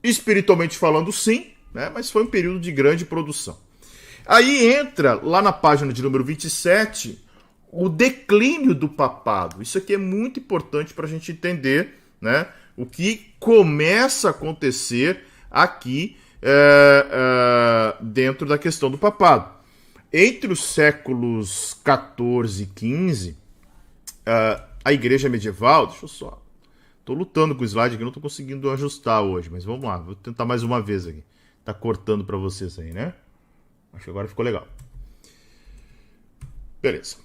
espiritualmente falando sim, né? Mas foi um período de grande produção. Aí entra lá na página de número 27 o declínio do papado. Isso aqui é muito importante para a gente entender, né, o que começa a acontecer aqui dentro da questão do papado. Entre os séculos 14 e 15, a igreja medieval, deixa eu só, estou lutando com o slide aqui, não estou conseguindo ajustar hoje, mas vamos lá, vou tentar mais uma vez aqui. Tá cortando para vocês aí, né? Acho que agora ficou legal. Beleza.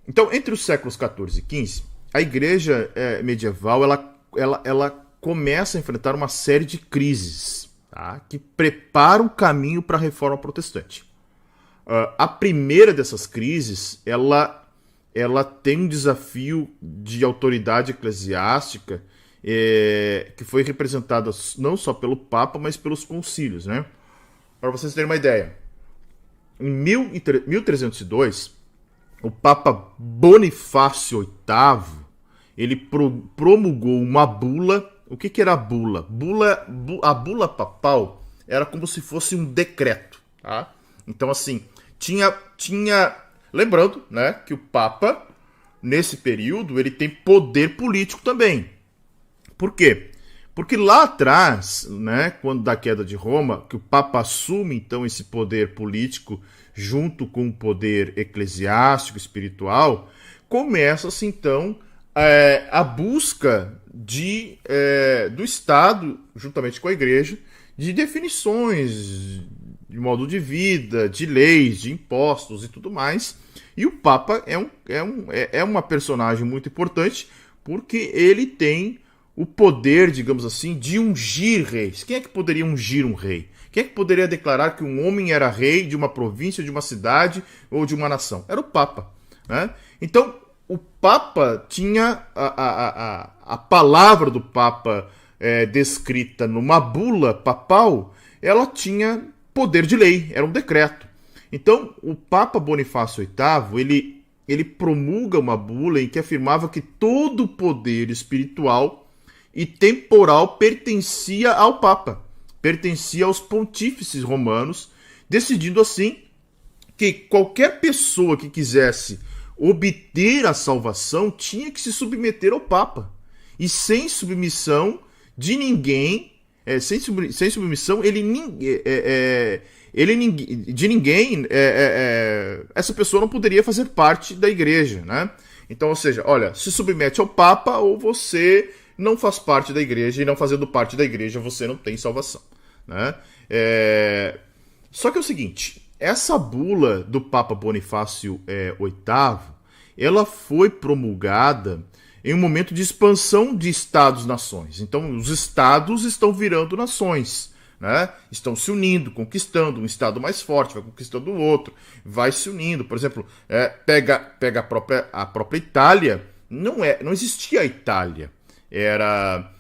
Então, entre os séculos 14 e 15, a igreja medieval ela começa a enfrentar uma série de crises, tá, que preparam o caminho para a reforma protestante. A primeira dessas crises, ela tem um desafio de autoridade eclesiástica que foi representada não só pelo Papa, mas pelos concílios, né? Para vocês terem uma ideia, em 1302, o Papa Bonifácio VIII, ele promulgou uma bula. O que era a bula? A bula papal era como se fosse um decreto, tá? Então, assim, tinha lembrando, né, que o Papa, nesse período, ele tem poder político também. Por quê? Porque lá atrás, né, quando da queda de Roma, que o Papa assume, então, esse poder político junto com o poder eclesiástico, espiritual, começa-se, então, a busca do Estado, juntamente com a Igreja, de definições de modo de vida, de leis, de impostos e tudo mais. E o Papa é uma personagem muito importante porque ele tem o poder, digamos assim, de ungir reis. Quem é que poderia ungir um rei? Quem é que poderia declarar que um homem era rei de uma província, de uma cidade ou de uma nação? Era o Papa, né? Então, o Papa tinha a palavra do Papa descrita numa bula papal, ela tinha poder de lei, era um decreto. Então, o Papa Bonifácio VIII, ele promulga uma bula em que afirmava que todo o poder espiritual e temporal pertencia ao Papa, pertencia aos pontífices romanos, decidindo assim que qualquer pessoa que quisesse obter a salvação tinha que se submeter ao Papa. E sem submissão de ninguém, sem submissão essa pessoa não poderia fazer parte da igreja, né? Então, ou seja, olha, se submete ao Papa ou você não faz parte da igreja, e não fazendo parte da igreja você não tem salvação, né? Só que é o seguinte, essa bula do Papa Bonifácio VIII, ela foi promulgada em um momento de expansão de estados-nações. Então, os estados estão virando nações, né? Estão se unindo, conquistando um estado mais forte, vai conquistando o outro, vai se unindo. Por exemplo, pega a própria Itália, não existia a Itália. Era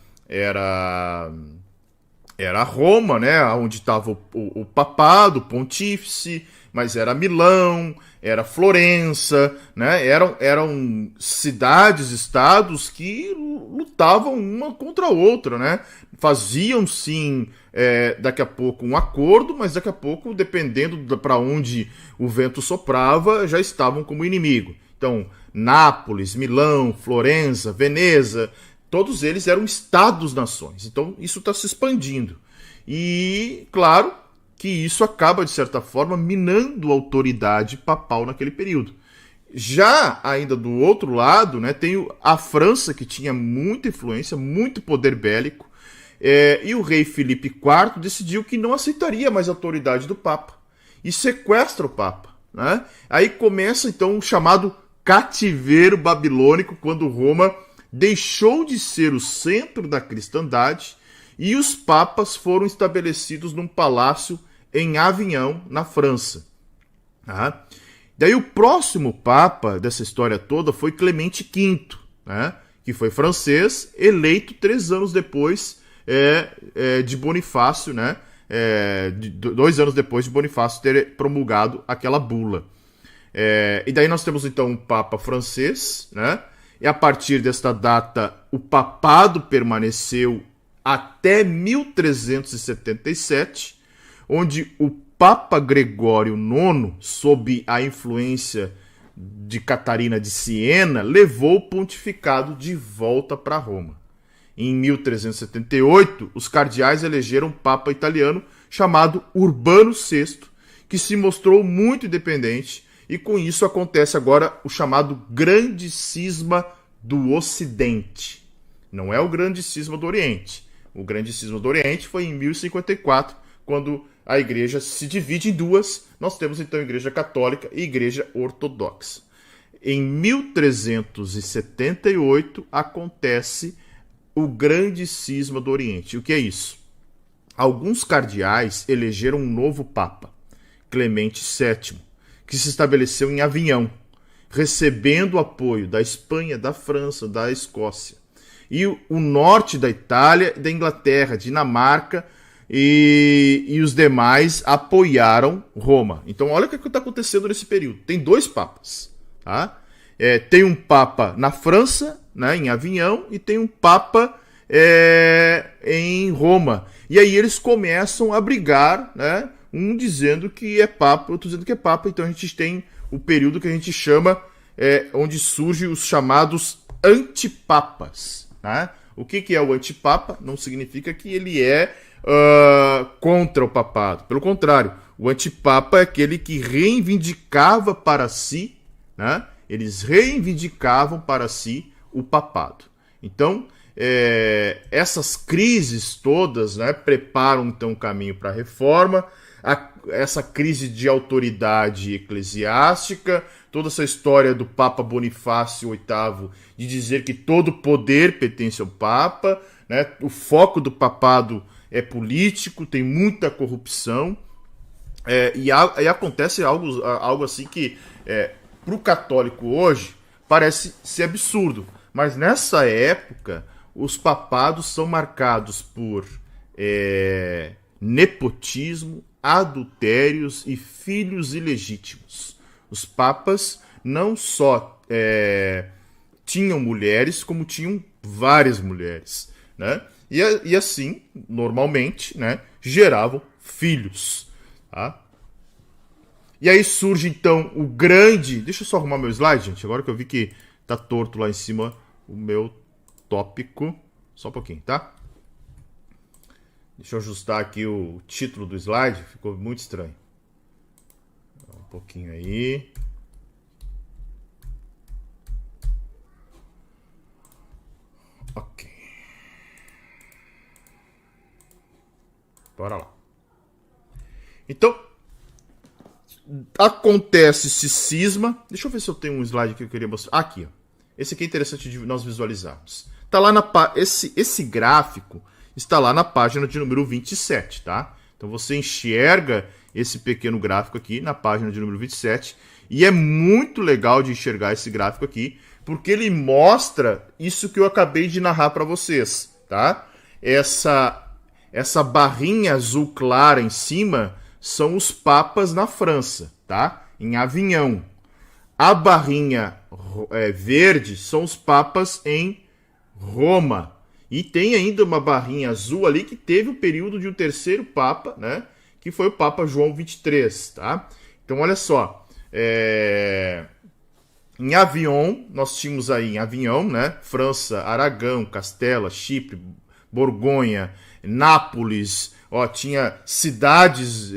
Roma, né, onde estava o papado, o pontífice, mas era Milão, era Florença, né, eram cidades, estados que lutavam uma contra a outra, né, faziam sim, daqui a pouco um acordo, mas daqui a pouco, dependendo para onde o vento soprava, já estavam como inimigo. Então, Nápoles, Milão, Florença, Veneza, todos eles eram estados-nações. Então, isso está se expandindo. E, claro, que isso acaba, de certa forma, minando a autoridade papal naquele período. Já, ainda do outro lado, né, tem a França, que tinha muita influência, muito poder bélico, e o rei Filipe IV decidiu que não aceitaria mais a autoridade do Papa. E sequestra o Papa, né? Aí começa, então, o chamado cativeiro babilônico, quando Roma deixou de ser o centro da cristandade e os papas foram estabelecidos num palácio em Avignon, na França. Daí o próximo papa dessa história toda foi Clemente V, né, que foi francês, eleito 3 anos depois de Bonifácio, né, 2 anos depois de Bonifácio ter promulgado aquela bula. E daí nós temos então um Papa francês, né? E a partir desta data o papado permaneceu até 1377, onde o Papa Gregório IX, sob a influência de Catarina de Siena, levou o pontificado de volta para Roma. Em 1378, os cardeais elegeram um Papa italiano chamado Urbano VI, que se mostrou muito independente, e com isso acontece agora o chamado Grande Cisma do Ocidente. Não é o Grande Cisma do Oriente. O Grande Cisma do Oriente foi em 1054, quando a igreja se divide em duas. Nós temos então a Igreja Católica e a Igreja Ortodoxa. Em 1378 acontece o Grande Cisma do Oriente. O que é isso? Alguns cardeais elegeram um novo Papa, Clemente VII, que se estabeleceu em Avignon, recebendo o apoio da Espanha, da França, da Escócia. E o norte da Itália, da Inglaterra, Dinamarca e os demais apoiaram Roma. Então olha o que está acontecendo nesse período. Tem 2 papas. Tá? Tem um papa na França, né, em Avignon, e tem um papa em Roma. E aí eles começam a brigar, né, um dizendo que é papa, outro dizendo que é papa. Então a gente tem o período que a gente chama, onde surgem os chamados antipapas. Né? O que é o antipapa? Não significa que ele é contra o papado. Pelo contrário, o antipapa é aquele que reivindicava para si, né? Eles reivindicavam para si o papado. Então, essas crises todas, né, preparam então o caminho para a reforma. Essa crise de autoridade eclesiástica, toda essa história do Papa Bonifácio VIII de dizer que todo poder pertence ao Papa, né? O foco do papado é político, tem muita corrupção, e acontece algo assim que para o católico hoje parece ser absurdo, mas nessa época os papados são marcados por nepotismo, adultérios e filhos ilegítimos. Os papas não só tinham mulheres, como tinham várias mulheres, né? E assim, normalmente, né, geravam filhos. Tá? E aí surge então o grande... Deixa eu só arrumar meu slide, gente, agora que eu vi que tá torto lá em cima o meu tópico. Só um pouquinho, tá? Deixa eu ajustar aqui o título do slide, ficou muito estranho. Um pouquinho aí. Ok. Bora lá. Então, acontece esse cisma. Deixa eu ver se eu tenho um slide que eu queria mostrar. Aqui, ó. Esse aqui é interessante de nós visualizarmos. Tá lá esse gráfico está lá na página de número 27, tá? Então você enxerga esse pequeno gráfico aqui na página de número 27, e é muito legal de enxergar esse gráfico aqui, porque ele mostra isso que eu acabei de narrar para vocês, tá? Essa barrinha azul clara em cima são os papas na França, tá? Em Avignon. A barrinha verde são os papas em Roma. E tem ainda uma barrinha azul ali que teve o período de um terceiro papa, né? Que foi o Papa João XXIII, tá? Então, olha só. Em Avignon, nós tínhamos aí em Avignon, né? França, Aragão, Castela, Chipre, Borgonha, Nápoles. Ó, tinha cidades,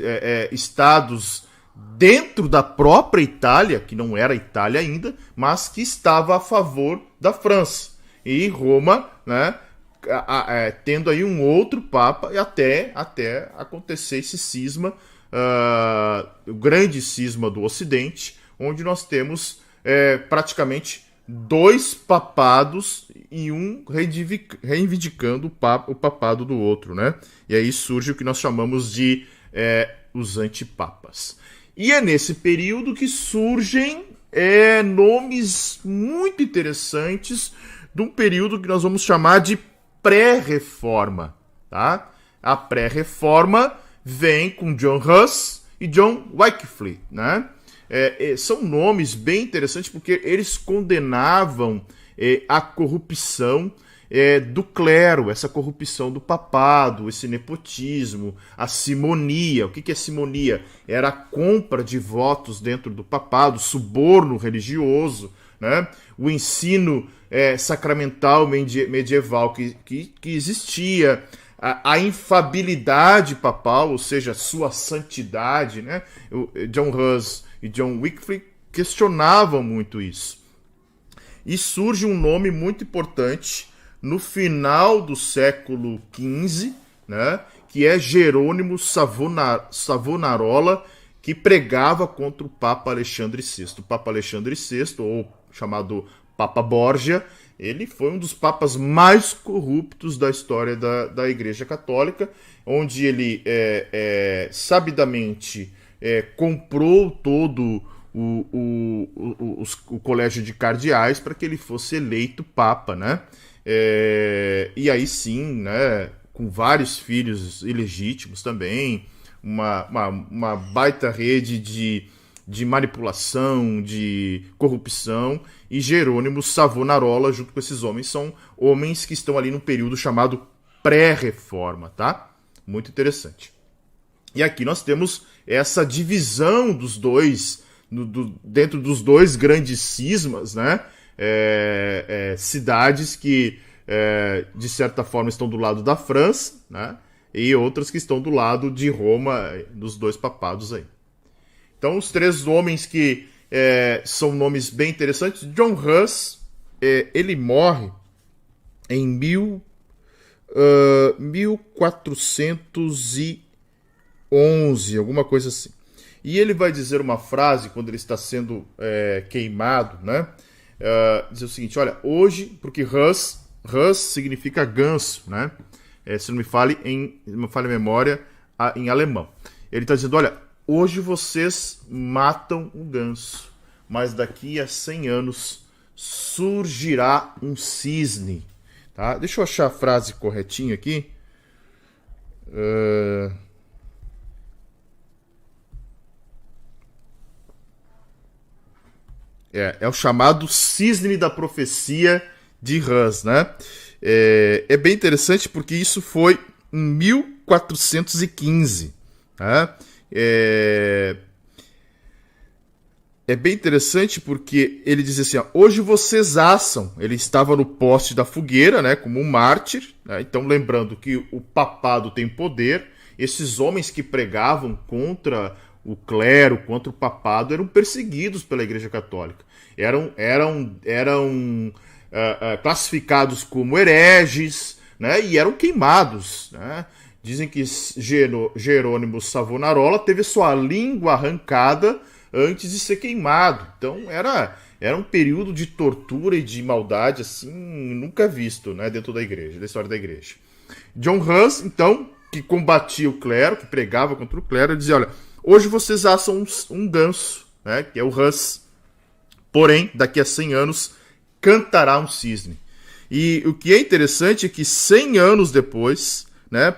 estados dentro da própria Itália, que não era Itália ainda, mas que estava a favor da França. E Roma, né? Tendo aí um outro papa até acontecer esse cisma, o grande cisma do Ocidente, onde nós temos praticamente 2 papados e um reivindicando o papado do outro, né? E aí surge o que nós chamamos de os antipapas. E é nesse período que surgem nomes muito interessantes de um período que nós vamos chamar de pré-reforma, tá? A pré-reforma vem com John Huss e John Wycliffe, né? São nomes bem interessantes porque eles condenavam a corrupção do clero, essa corrupção do papado, esse nepotismo, a simonia. O que é simonia? Era a compra de votos dentro do papado, suborno religioso, né? O ensino sacramental medieval que existia, a infabilidade papal, ou seja, sua santidade, né? John Huss e John Wycliffe questionavam muito isso. E surge um nome muito importante no final do século XV, né, que é Jerônimo Savonarola, que pregava contra o Papa Alexandre VI. O Papa Alexandre VI, ou chamado Papa Borgia, ele foi um dos papas mais corruptos da história da Igreja Católica, onde ele sabidamente comprou todo o colégio de cardeais para que ele fosse eleito papa, né? E aí sim, né, com vários filhos ilegítimos também, uma baita rede de manipulação, de corrupção, e Jerônimo Savonarola, junto com esses homens, são homens que estão ali no período chamado pré-reforma, tá? Muito interessante. E aqui nós temos essa divisão dos dois, dentro dos dois grandes cismas, né? Cidades que, de certa forma, estão do lado da França, né? E outras que estão do lado de Roma, dos dois papados aí. Então, os três homens que são nomes bem interessantes. John Huss, ele morre em 1411, alguma coisa assim. E ele vai dizer uma frase quando ele está sendo queimado, né? Dizer o seguinte: olha, hoje, porque Huss significa ganso, né? Se não me falha a memória, em alemão. Ele está dizendo: olha, hoje vocês matam o ganso, mas daqui a 100 anos surgirá um cisne. Tá? Deixa eu achar a frase corretinha aqui. É o chamado cisne da profecia de Huss, né? É bem interessante porque isso foi em 1415. Tá? É bem interessante porque ele diz assim: ó, hoje vocês assam. Ele estava no poste da fogueira, né, como um mártir, né? Então, lembrando que o papado tem poder, esses homens que pregavam contra o clero, contra o papado, eram perseguidos pela Igreja Católica. Eram classificados como hereges, né, e eram queimados, né? Dizem que Jerônimo Savonarola teve sua língua arrancada antes de ser queimado. Então era um período de tortura e de maldade assim nunca visto, né, dentro da igreja, da história da igreja. John Huss, então, que combatia o clero, que pregava contra o clero, ele dizia: olha, hoje vocês assam um ganso, né, que é o Huss, porém, daqui a 100 anos cantará um cisne. E o que é interessante é que 100 anos depois, né,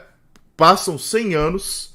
passam 100 anos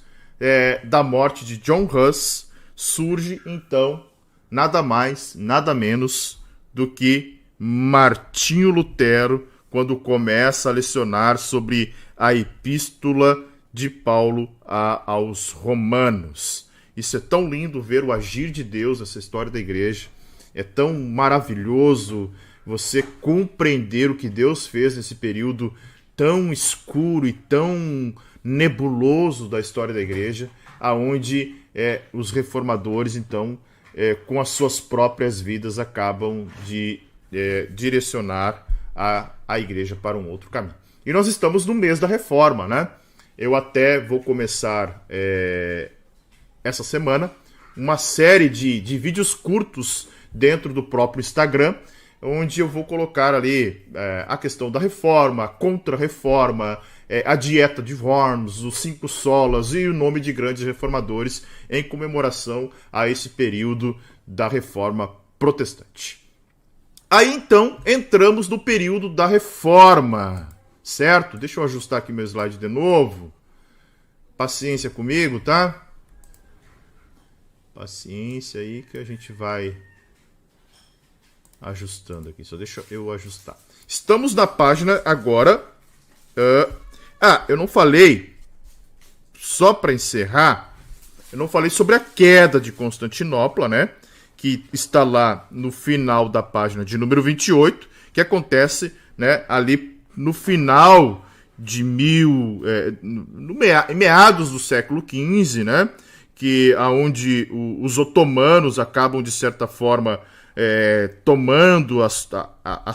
da morte de John Huss, surge então nada mais, nada menos do que Martinho Lutero, quando começa a lecionar sobre a epístola de Paulo aos Romanos. Isso é tão lindo ver o agir de Deus nessa história da igreja. É tão maravilhoso você compreender o que Deus fez nesse período tão escuro e tão nebuloso da história da igreja, aonde os reformadores, então, com as suas próprias vidas, acabam de direcionar a igreja para um outro caminho. E nós estamos no mês da reforma, né? Eu até vou começar essa semana uma série de vídeos curtos dentro do próprio Instagram, onde eu vou colocar ali a questão da reforma, a contra-reforma, a dieta de Worms, os 5 solas e o nome de grandes reformadores em comemoração a esse período da reforma protestante. Aí então entramos no período da reforma, certo? Deixa eu ajustar aqui meu slide de novo. paciência comigo, tá? Paciência aí que a gente vai ajustando aqui. Só deixa eu ajustar. Estamos na página agora. Eu não falei, só para encerrar, eu não falei sobre a queda de Constantinopla, né? Que está lá no final da página de número 28, que acontece, né, ali no final de meados do século XV, né? Que aonde os otomanos acabam, de certa forma, tomando as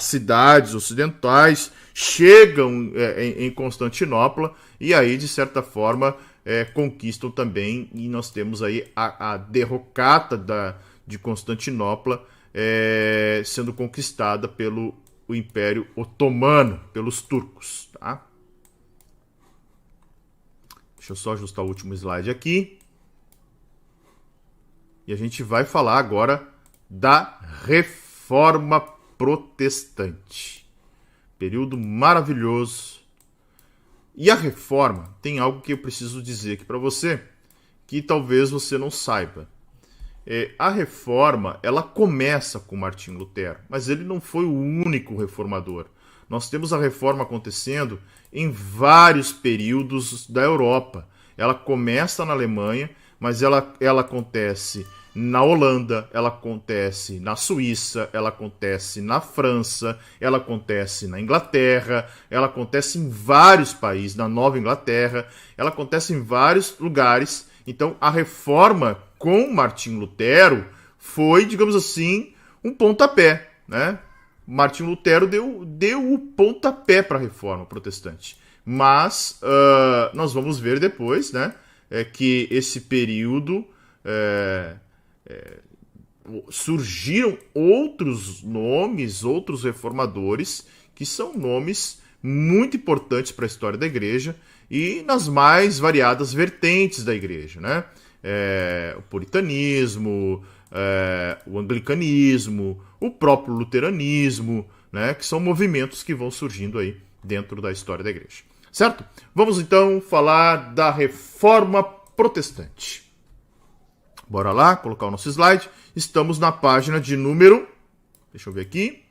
cidades ocidentais, chegam em Constantinopla e aí, de certa forma, conquistam também, e nós temos aí a derrocata de Constantinopla sendo conquistada pelo Império Otomano, pelos turcos. Tá? Deixa eu só ajustar o último slide aqui. E a gente vai falar agora da Reforma Protestante. Período maravilhoso. E a Reforma tem algo que eu preciso dizer aqui para você, que talvez você não saiba. A Reforma, ela começa com Martinho Lutero, mas ele não foi o único reformador. Nós temos a Reforma acontecendo em vários períodos da Europa. Ela começa na Alemanha, mas ela acontece na Holanda, ela acontece na Suíça, ela acontece na França, ela acontece na Inglaterra, ela acontece em vários países, na Nova Inglaterra, ela acontece em vários lugares. Então, a Reforma com Martinho Lutero foi, digamos assim, um pontapé, né? Martinho Lutero deu o pontapé para a Reforma Protestante. Mas nós vamos ver depois, né, que esse período surgiram outros nomes, outros reformadores, que são nomes muito importantes para a história da igreja e nas mais variadas vertentes da igreja, né? O puritanismo, o anglicanismo, o próprio luteranismo, né? Que são movimentos que vão surgindo aí dentro da história da igreja. Certo? Vamos então falar da Reforma Protestante. Bora lá, colocar o nosso slide. Estamos na página de número... Deixa eu ver aqui.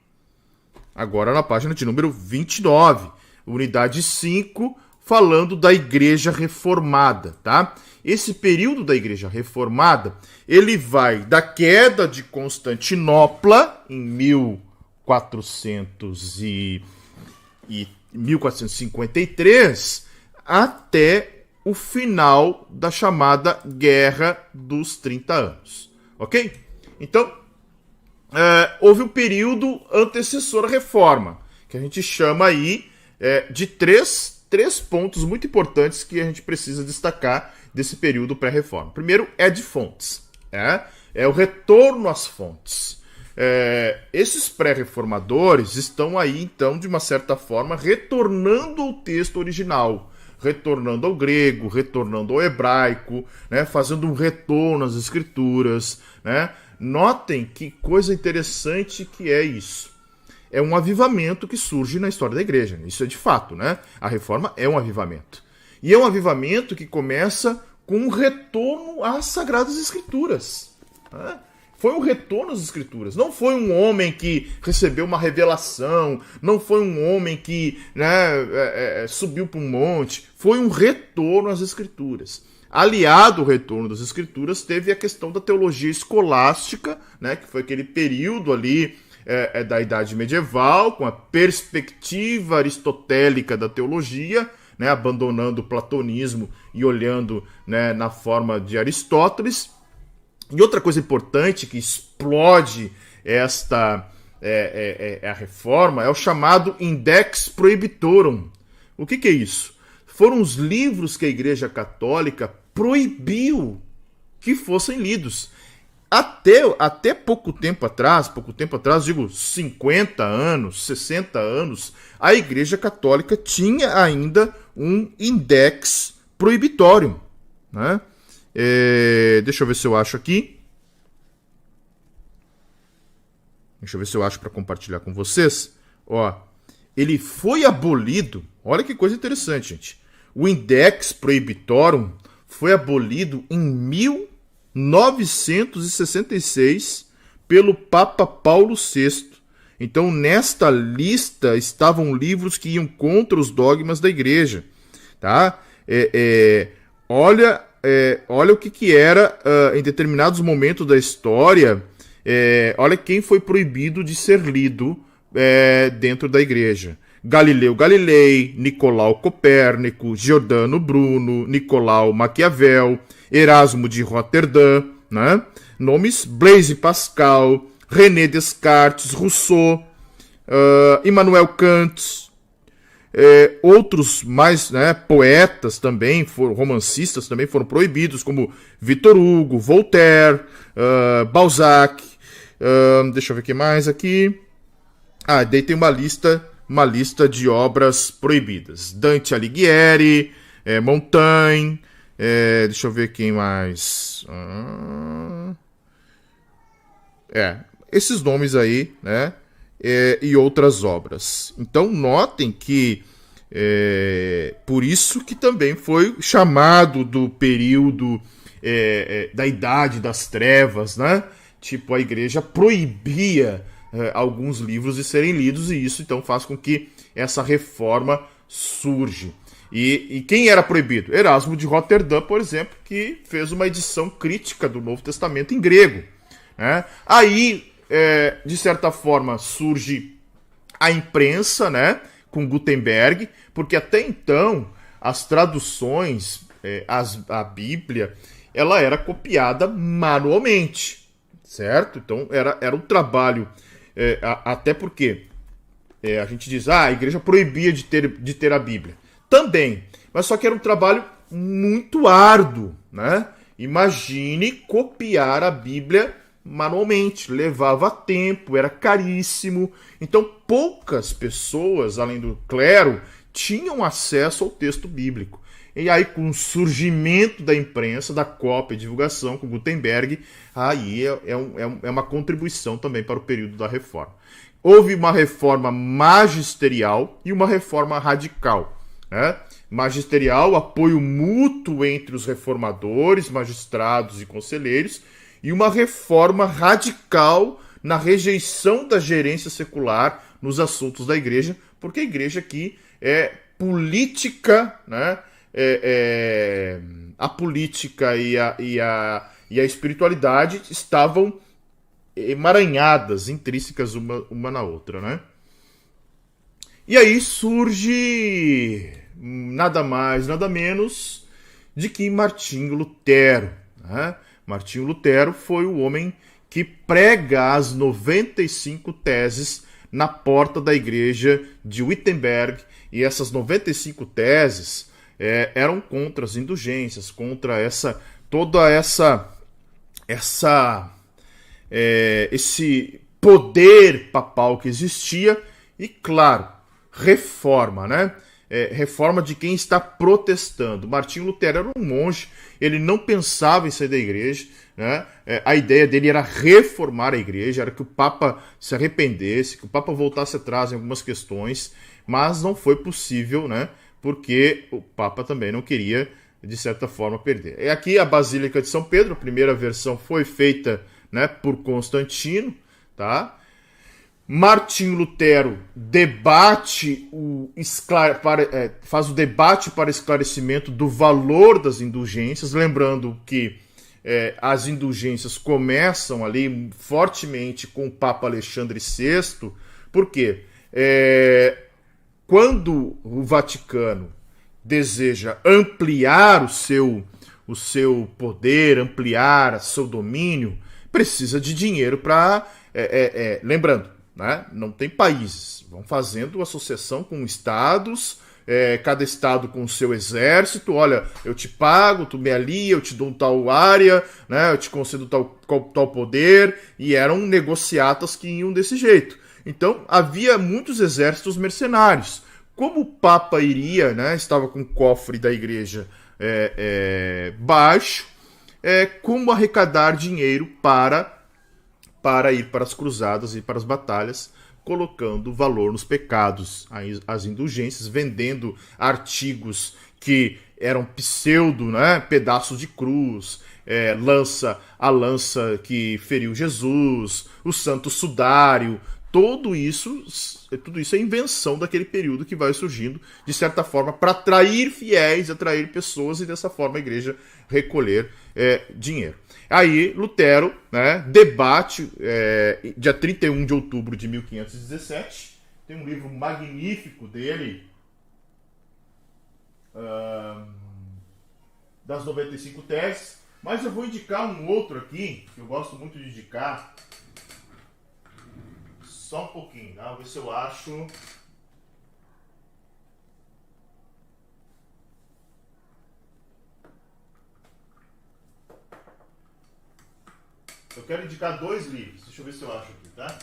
Agora na página de número 29. Unidade 5, falando da Igreja Reformada, tá? Esse período da Igreja Reformada, ele vai da queda de Constantinopla, em 1453, até o final da chamada Guerra dos 30 Anos. Ok? Então, houve um período antecessor à Reforma, que a gente chama aí de três pontos muito importantes que a gente precisa destacar desse período pré-reforma. Primeiro é de fontes. É o retorno às fontes. Esses pré-reformadores estão aí, então, de uma certa forma, retornando ao texto original, retornando ao grego, retornando ao hebraico, né, fazendo um retorno às escrituras. Né? Notem que coisa interessante que é isso. É um avivamento que surge na história da igreja. Isso é de fato, né? A reforma é um avivamento. E é um avivamento que começa com um retorno às Sagradas Escrituras. Né? Foi um retorno às Escrituras. Não foi um homem que recebeu uma revelação, não foi um homem que subiu para um monte. Foi um retorno às Escrituras. Aliado ao retorno das Escrituras, teve a questão da teologia escolástica, né? Que foi aquele período ali da Idade Medieval, com a perspectiva aristotélica da teologia, né, abandonando o platonismo e olhando, né, na forma de Aristóteles. E outra coisa importante que explode a reforma é o chamado Index Prohibitorum. O que é isso? Foram os livros que a Igreja Católica proibiu que fossem lidos. Até pouco tempo atrás, digo 50 anos, 60 anos, a Igreja Católica tinha ainda um Index Prohibitorium. Né? Deixa eu ver se eu acho aqui. Deixa eu ver se eu acho para compartilhar com vocês. Ó, ele foi abolido. Olha que coisa interessante, gente. O Index Prohibitorum foi abolido em 1966 pelo Papa Paulo VI. Então, nesta lista estavam livros que iam contra os dogmas da igreja. Tá? Olha o que era em determinados momentos da história. Olha quem foi proibido de ser lido dentro da igreja. Galileu Galilei, Nicolau Copérnico, Giordano Bruno, Nicolau Maquiavel, Erasmo de Roterdã, né? Nomes: Blaise Pascal, René Descartes, Rousseau, Immanuel Kant, outros mais, né, poetas também, romancistas também foram proibidos, como Victor Hugo, Voltaire, Balzac, deixa eu ver o que mais aqui. Daí tem uma lista de obras proibidas. Dante Alighieri, Montaigne, deixa eu ver quem mais. Esses nomes aí, né? E outras obras. Então notem que por isso que também foi chamado do período da Idade das Trevas, né? Tipo, a igreja proibia alguns livros de serem lidos, e isso então faz com que essa reforma surge. E quem era proibido? Erasmo de Roterdã, por exemplo, que fez uma edição crítica do Novo Testamento em grego. Né? Aí, de certa forma, surge a imprensa, né, com Gutenberg, porque até então as traduções, a Bíblia, ela era copiada manualmente, certo? Então era um trabalho, até porque a gente diz, a igreja proibia de ter a Bíblia. Também, mas só que era um trabalho muito árduo, né? Imagine copiar a Bíblia manualmente, levava tempo, era caríssimo. Então poucas pessoas, além do clero, tinham acesso ao texto bíblico. E aí, com o surgimento da imprensa, da cópia e divulgação com Gutenberg, aí é uma contribuição também para o período da reforma. Houve uma reforma magisterial e uma reforma radical. Né? Magisterial, apoio mútuo entre os reformadores, magistrados e conselheiros, e uma reforma radical na rejeição da gerência secular nos assuntos da igreja, porque a igreja aqui é política, né? A política e a espiritualidade estavam emaranhadas, intrínsecas uma na outra, né? E aí surge nada mais, nada menos de que Martinho Lutero, né? Martinho Lutero foi o homem que prega as 95 teses na porta da igreja de Wittenberg, e essas 95 teses eram contra as indulgências, contra esse poder papal que existia, e claro, reforma, né? Reforma de quem está protestando. Martinho Lutero era um monge, ele não pensava em sair da igreja, né? A ideia dele era reformar a igreja, era que o Papa se arrependesse, que o Papa voltasse atrás em algumas questões, mas não foi possível, né? Porque o Papa também não queria, de certa forma, perder. Aqui a Basílica de São Pedro, a primeira versão foi feita, né, por Constantino, tá? Martinho Lutero faz o debate para esclarecimento do valor das indulgências, lembrando que as indulgências começam ali fortemente com o Papa Alexandre VI, porque quando o Vaticano deseja ampliar o seu poder, ampliar seu domínio, precisa de dinheiro para... lembrando, né? Não tem países, vão fazendo associação com estados, cada estado com o seu exército. Olha, eu te pago, tu me alia, eu te dou tal área, né? Eu te concedo tal poder, e eram negociatas que iam desse jeito. Então havia muitos exércitos mercenários. Como o Papa iria, né? Estava com o cofre da igreja baixo, como arrecadar dinheiro para ir para as cruzadas e para as batalhas, colocando valor nos pecados, as indulgências, vendendo artigos que eram pseudo, né, pedaços de cruz, a lança que feriu Jesus, o santo sudário, tudo isso é invenção daquele período que vai surgindo, de certa forma, para atrair fiéis, atrair pessoas e dessa forma a igreja recolher dinheiro. Aí Lutero, né, debate, dia 31 de outubro de 1517, tem um livro magnífico dele, das 95 teses, mas eu vou indicar um outro aqui, que eu gosto muito de indicar, só um pouquinho, tá? Vou ver se eu acho. Eu quero indicar 2 livros, deixa eu ver se eu acho aqui, tá?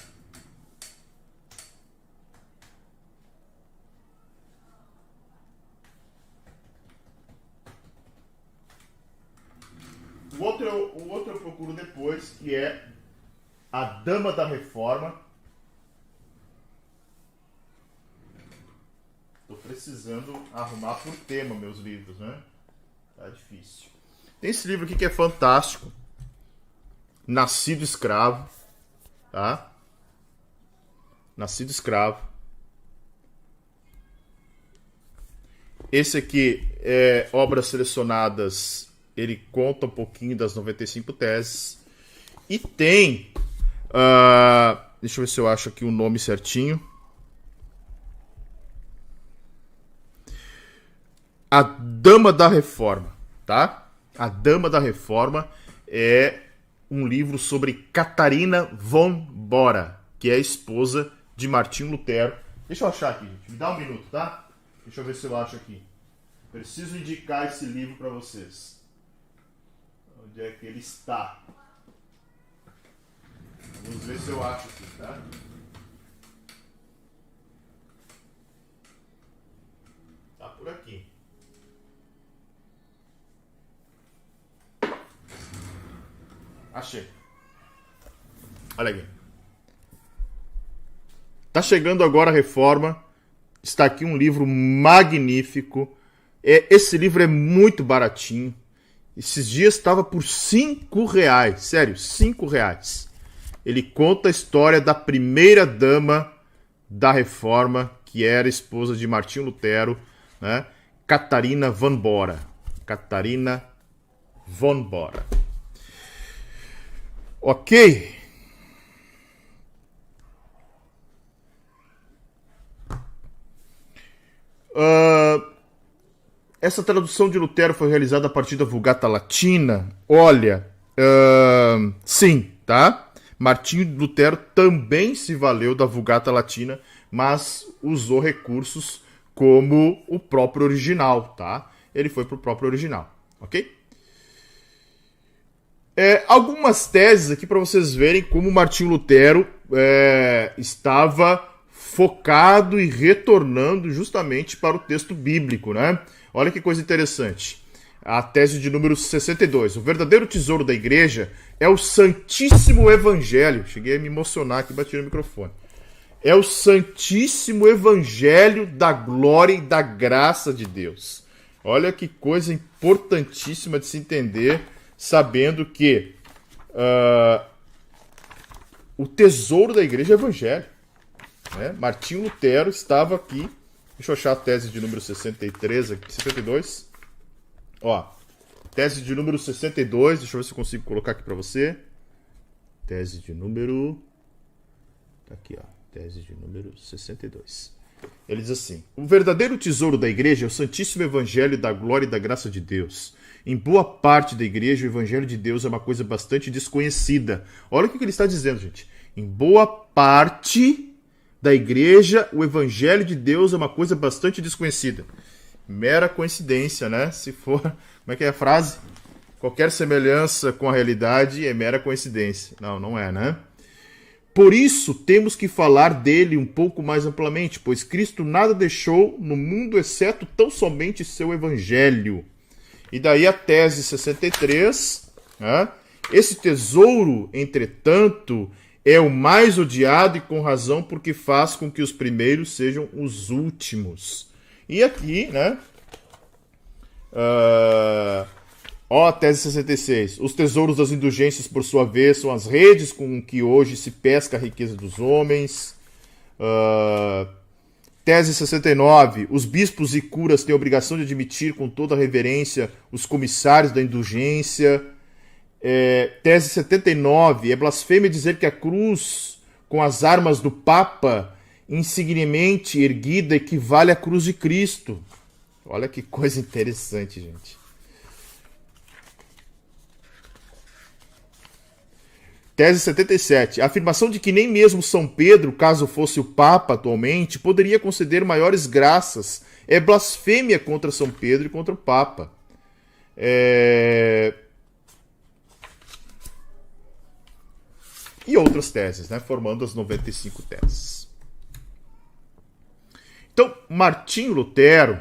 O outro eu procuro depois, que é A Dama da Reforma. Estou precisando arrumar por tema meus livros, né? Tá difícil. Tem esse livro aqui que é fantástico. Nascido Escravo. Tá? Nascido Escravo. Esse aqui é Obras Selecionadas. Ele conta um pouquinho das 95 teses. E tem... deixa eu ver se eu acho aqui o nome certinho. A Dama da Reforma, tá? A Dama da Reforma é um livro sobre Catarina von Bora, que é a esposa de Martinho Lutero. Deixa eu achar aqui, gente. Me dá um minuto, tá? Deixa eu ver se eu acho aqui. Preciso indicar esse livro para vocês. Onde é que ele está? Vamos ver se eu acho aqui, tá? Tá por aqui. Achei. Olha aqui. Tá chegando agora a reforma. Está aqui um livro magnífico. Esse livro é muito baratinho. Esses dias estava por R$5. Sério, R$5. Ele conta a história da primeira dama da reforma, que era esposa de Martinho Lutero, né? Catarina von Bora. Catarina von Bora. Ok. Essa tradução de Lutero foi realizada a partir da Vulgata Latina. Olha, sim, tá? Martinho Lutero também se valeu da Vulgata Latina, mas usou recursos como o próprio original, tá? Ele foi pro próprio original, ok? Algumas teses aqui para vocês verem como Martinho Lutero estava focado e retornando justamente para o texto bíblico, né? Olha que coisa interessante. A tese de número 62. O verdadeiro tesouro da igreja é o Santíssimo Evangelho. Cheguei a me emocionar aqui, bati no microfone. É o Santíssimo Evangelho da glória e da graça de Deus. Olha que coisa importantíssima de se entender, sabendo que o tesouro da igreja é o Evangelho. Né? Martinho Lutero estava aqui. Deixa eu achar a tese de número 63 aqui, 62. Ó, tese de número 62, deixa eu ver se eu consigo colocar aqui para você. Tese de número... Tá aqui, ó. Tese de número 62. Ele diz assim: o verdadeiro tesouro da igreja é o Santíssimo Evangelho da glória e da graça de Deus. Em boa parte da igreja, o Evangelho de Deus é uma coisa bastante desconhecida. Olha o que ele está dizendo, gente. Em boa parte da igreja, o Evangelho de Deus é uma coisa bastante desconhecida. Mera coincidência, né? Se for... Como é que é a frase? Qualquer semelhança com a realidade é mera coincidência. Não, não é, né? Por isso, temos que falar dele um pouco mais amplamente, pois Cristo nada deixou no mundo exceto tão somente seu Evangelho. E daí a tese 63, né? Esse tesouro, entretanto, é o mais odiado e com razão, porque faz com que os primeiros sejam os últimos. E aqui, né, Tese 66. Os tesouros das indulgências, por sua vez, são as redes com que hoje se pesca a riqueza dos homens. Tese 69. Os bispos e curas têm a obrigação de admitir com toda reverência os comissários da indulgência. Tese 79. É blasfêmia dizer que a cruz com as armas do Papa insignemente erguida equivale à cruz de Cristo. Olha que coisa interessante, gente. Tese 77. A afirmação de que nem mesmo São Pedro, caso fosse o Papa atualmente, poderia conceder maiores graças é blasfêmia contra São Pedro e contra o Papa. E outras teses, né? Formando as 95 teses. Então, Martinho Lutero,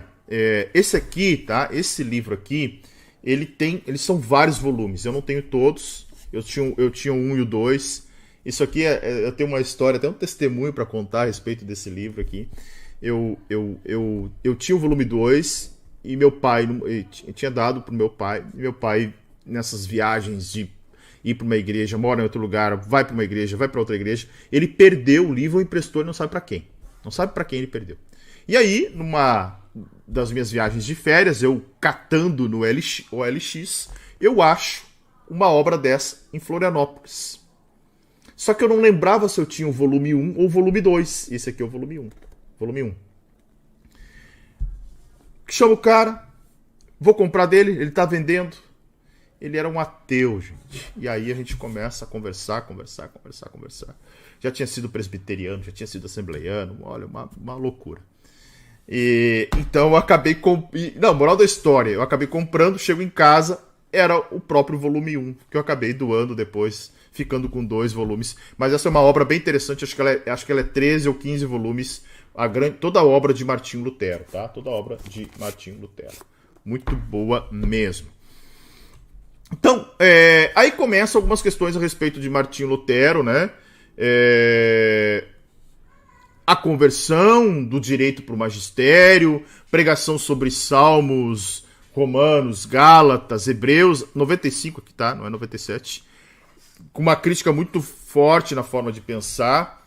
esse aqui, tá? Esse livro aqui, eles são vários volumes. Eu não tenho todos. Eu tinha o 1 e o 2. Isso aqui, eu tenho uma história, até um testemunho para contar a respeito desse livro aqui. Eu tinha o volume 2 e meu pai, eu tinha dado para o meu pai. Meu pai, nessas viagens de ir para uma igreja, mora em outro lugar, vai para uma igreja, vai para outra igreja, ele perdeu o livro, emprestou e não sabe para quem. Não sabe para quem ele perdeu. E aí, numa das minhas viagens de férias, eu catando no OLX, eu acho uma obra dessa em Florianópolis. Só que eu não lembrava se eu tinha o volume 1 ou o volume 2. Esse aqui é o volume 1. Volume 1. Chamo o cara, vou comprar dele, ele tá vendendo. Ele era um ateu, gente. E aí a gente começa a conversar. Já tinha sido presbiteriano, já tinha sido assembleiano. Olha, uma loucura. Então eu acabei... Não, moral da história. Eu acabei comprando, chego em casa... Era o próprio volume 1, que eu acabei doando depois, ficando com 2 volumes. Mas essa é uma obra bem interessante, acho que ela é 13 ou 15 volumes, toda a obra de Martinho Lutero, tá? Toda a obra de Martinho Lutero. Muito boa mesmo. Então, aí começam algumas questões a respeito de Martinho Lutero, né? A conversão do direito para o magistério, pregação sobre salmos... Romanos, Gálatas, Hebreus, 95 aqui, tá? Não é 97. Com uma crítica muito forte na forma de pensar.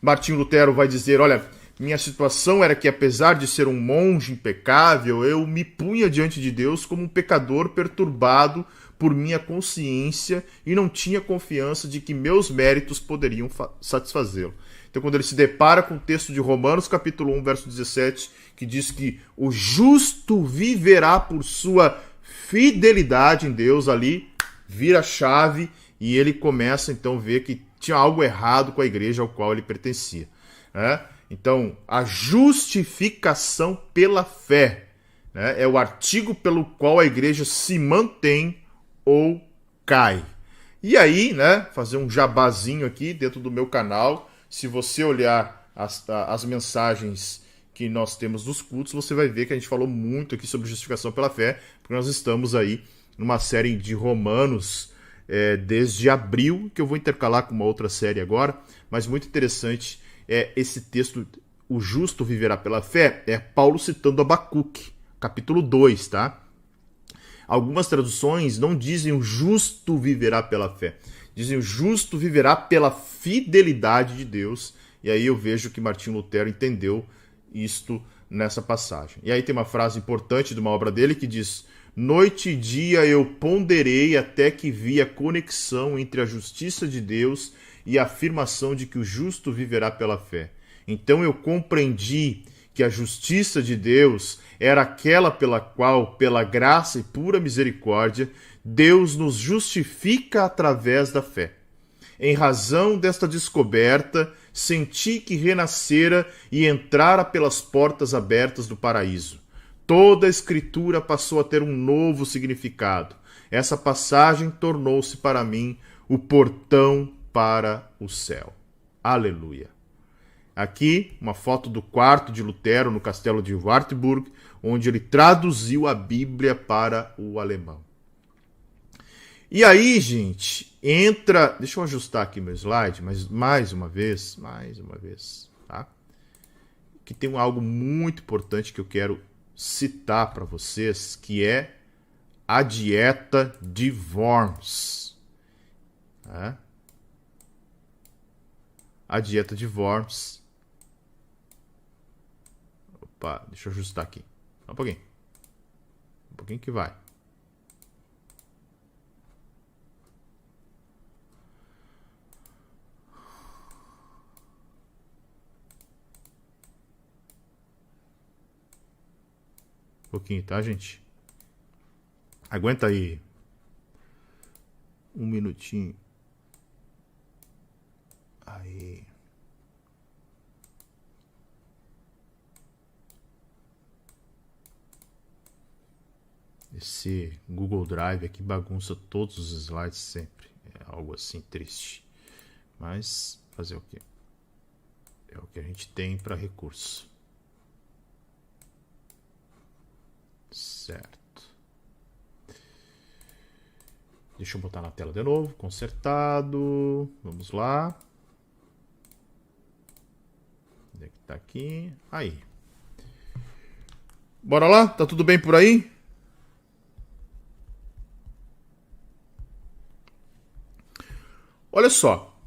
Martinho Lutero vai dizer, olha, minha situação era que apesar de ser um monge impecável, eu me punha diante de Deus como um pecador perturbado por minha consciência e não tinha confiança de que meus méritos poderiam satisfazê-lo. Então, quando ele se depara com o texto de Romanos, capítulo 1, verso 17, que diz que o justo viverá por sua fidelidade em Deus, ali vira a chave e ele começa então a ver que tinha algo errado com a igreja ao qual ele pertencia. Né? Então, a justificação pela fé, né, é o artigo pelo qual a igreja se mantém ou cai. E aí, né, fazer um jabazinho aqui dentro do meu canal, se você olhar as mensagens que nós temos nos cultos, você vai ver que a gente falou muito aqui sobre justificação pela fé, porque nós estamos aí numa série de Romanos desde abril, que eu vou intercalar com uma outra série agora, mas muito interessante esse texto, o justo viverá pela fé, é Paulo citando Abacuque, capítulo 2, tá? Algumas traduções não dizem o justo viverá pela fé, dizem o justo viverá pela fidelidade de Deus, e aí eu vejo que Martinho Lutero entendeu isto nessa passagem. E aí tem uma frase importante de uma obra dele que diz: noite e dia eu ponderei até que vi a conexão entre a justiça de Deus e a afirmação de que o justo viverá pela fé. Então eu compreendi que a justiça de Deus era aquela pela qual, pela graça e pura misericórdia, Deus nos justifica através da fé. Em razão desta descoberta, senti que renascera e entrara pelas portas abertas do paraíso. Toda a Escritura passou a ter um novo significado. Essa passagem tornou-se para mim o portão para o céu. Aleluia. Aqui, uma foto do quarto de Lutero no castelo de Wartburg, onde ele traduziu a Bíblia para o alemão. E aí, gente, entra... Deixa eu ajustar aqui meu slide, mas mais uma vez, tá? Que tem algo muito importante que eu quero citar para vocês, que é a dieta de Worms. A dieta de Worms. Opa, deixa eu ajustar aqui. Só um pouquinho. Um pouquinho que vai. Um pouquinho, tá, gente? Aguenta aí. Um minutinho. Aí. Esse Google Drive aqui bagunça todos os slides sempre. É algo assim triste. Mas fazer o quê? É o que a gente tem para recurso. Certo. Deixa eu botar na tela de novo. Consertado. Vamos lá. Onde é que tá aqui? Aí. Bora lá? Tá tudo bem por aí? Olha só.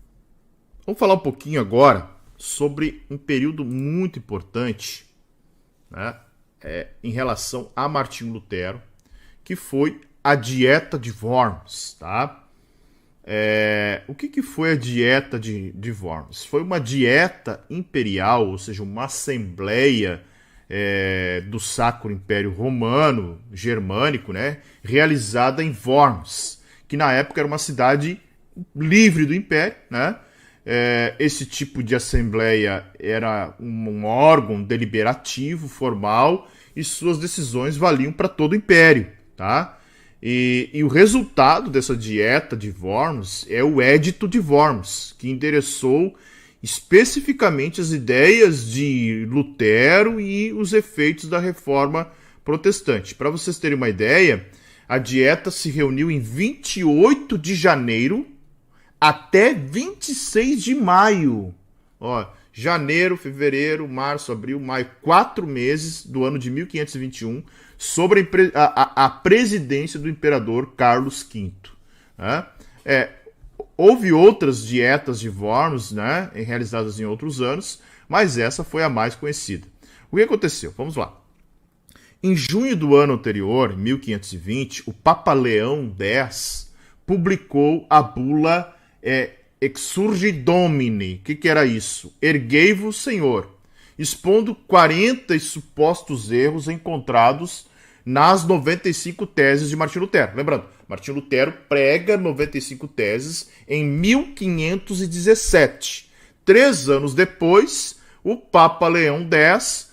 Vamos falar um pouquinho agora sobre um período muito importante, né, em relação a Martinho Lutero, que foi a Dieta de Worms, tá? O que foi a Dieta de Worms? Foi uma dieta imperial, ou seja, uma assembleia do Sacro Império Romano, germânico, né, realizada em Worms, que na época era uma cidade livre do Império, né? Esse tipo de assembleia era um órgão deliberativo, formal, e suas decisões valiam para todo o Império, tá? E o resultado dessa dieta de Worms é o Edito de Worms, que endereçou especificamente as ideias de Lutero e os efeitos da Reforma Protestante. Para vocês terem uma ideia, a dieta se reuniu em 28 de janeiro até 26 de maio. Ó, janeiro, fevereiro, março, abril, maio, 4 meses do ano de 1521, sobre a presidência do imperador Carlos V. Né? Houve outras dietas de Worms, né, realizadas em outros anos, mas essa foi a mais conhecida. O que aconteceu? Vamos lá. Em junho do ano anterior, 1520, o Papa Leão X publicou a bula Exsurgi Domini. O que era isso? Erguei-vos, Senhor, expondo 40 supostos erros encontrados nas 95 teses de Martinho Lutero. Lembrando, Martinho Lutero prega 95 teses em 1517. 3 anos depois, o Papa Leão X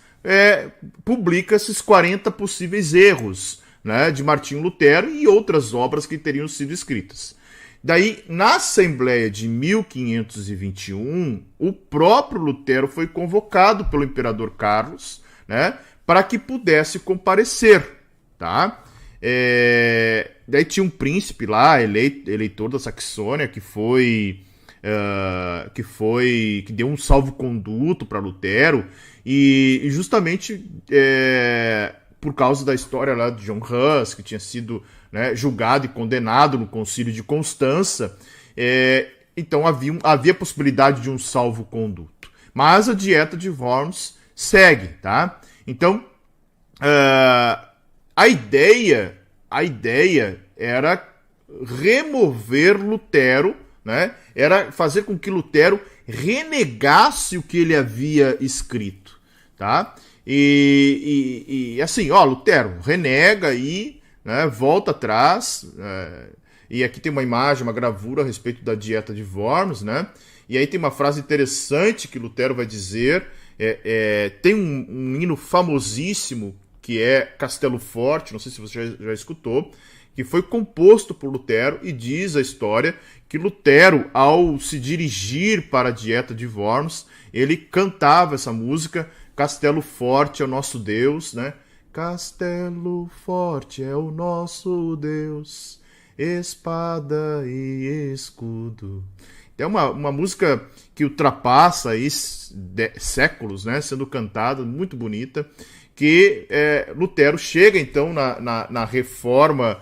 publica esses 40 possíveis erros, né, de Martinho Lutero e outras obras que teriam sido escritas. Daí, na Assembleia de 1521, o próprio Lutero foi convocado pelo imperador Carlos, né, para que pudesse comparecer, tá? Daí tinha um príncipe lá, eleitor da Saxônia, que deu um salvo-conduto para Lutero, e justamente por causa da história lá de John Hus, que tinha sido, né, julgado e condenado no Concílio de Constança, então havia possibilidade de um salvo-conduto. Mas a dieta de Worms segue, tá? Então, a ideia era remover Lutero, né? Era fazer com que Lutero renegasse o que ele havia escrito, tá? E assim, ó, Lutero, renega aí, né, volta atrás, e aqui tem uma imagem, uma gravura a respeito da dieta de Worms, né? E aí tem uma frase interessante que Lutero vai dizer, tem um hino famosíssimo que é Castelo Forte, não sei se você já escutou, que foi composto por Lutero, e diz a história que Lutero, ao se dirigir para a dieta de Worms, ele cantava essa música, Castelo Forte é o nosso Deus, né? Castelo forte é o nosso Deus, espada e escudo. É uma música que ultrapassa aí séculos, né, sendo cantada, muito bonita, que Lutero chega, então, na reforma,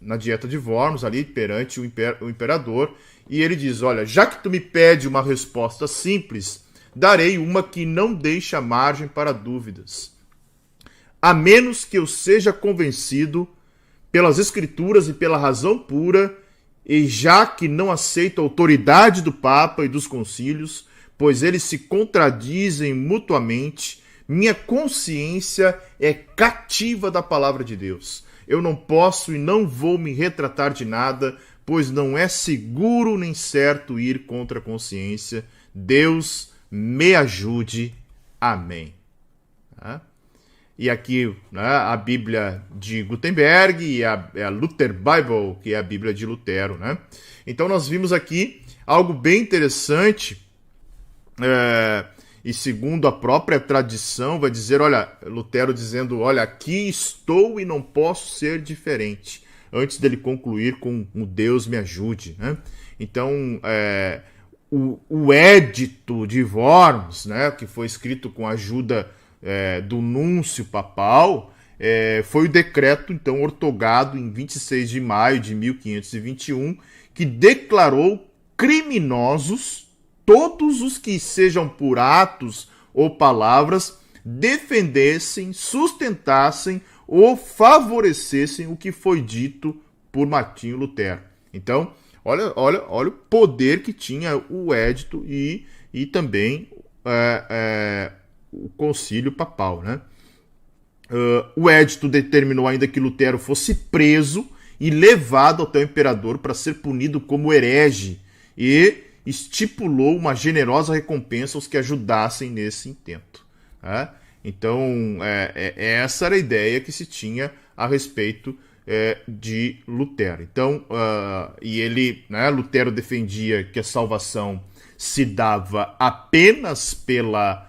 na dieta de Worms, ali perante o imperador, e ele diz, olha, já que tu me pede uma resposta simples, darei uma que não deixa margem para dúvidas. A menos que eu seja convencido pelas escrituras e pela razão pura, e já que não aceito a autoridade do Papa e dos concílios, pois eles se contradizem mutuamente, minha consciência é cativa da palavra de Deus. Eu não posso e não vou me retratar de nada, pois não é seguro nem certo ir contra a consciência. Deus me ajude. Amém. E aqui, né, a Bíblia de Gutenberg e a Luther Bible, que é a Bíblia de Lutero. Né? Então nós vimos aqui algo bem interessante, e segundo a própria tradição, vai dizer, olha, Lutero dizendo, olha, aqui estou e não posso ser diferente, antes dele concluir com o Deus me ajude. Né? Então, o Édito de Worms, né, que foi escrito com a ajuda do núncio papal, foi o decreto, então, ortogado em 26 de maio de 1521, que declarou criminosos todos os que sejam por atos ou palavras defendessem, sustentassem ou favorecessem o que foi dito por Martinho Lutero. Então, olha o poder que tinha o Édito e também o concílio papal. Né? O Édito determinou ainda que Lutero fosse preso e levado até o imperador para ser punido como herege e estipulou uma generosa recompensa aos que ajudassem nesse intento. Né? Então, essa era a ideia que se tinha a respeito de Lutero. Então, Lutero defendia que a salvação se dava apenas pela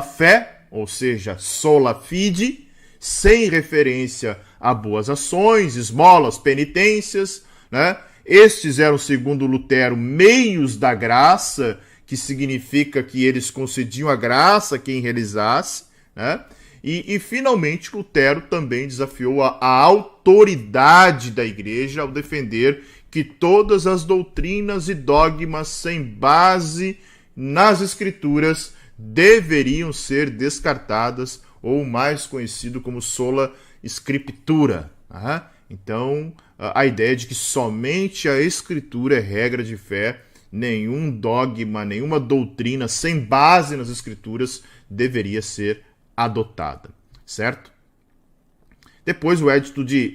fé, ou seja, sola fide, sem referência a boas ações, esmolas, penitências. Né? Estes eram, segundo Lutero, meios da graça, que significa que eles concediam a graça a quem realizasse. Né? E, finalmente, Lutero também desafiou a autoridade da igreja ao defender que todas as doutrinas e dogmas sem base nas escrituras deveriam ser descartadas, ou mais conhecido como sola scriptura. Então, a ideia de que somente a escritura é regra de fé, nenhum dogma, nenhuma doutrina sem base nas escrituras deveria ser adotada, certo? Depois o Édito de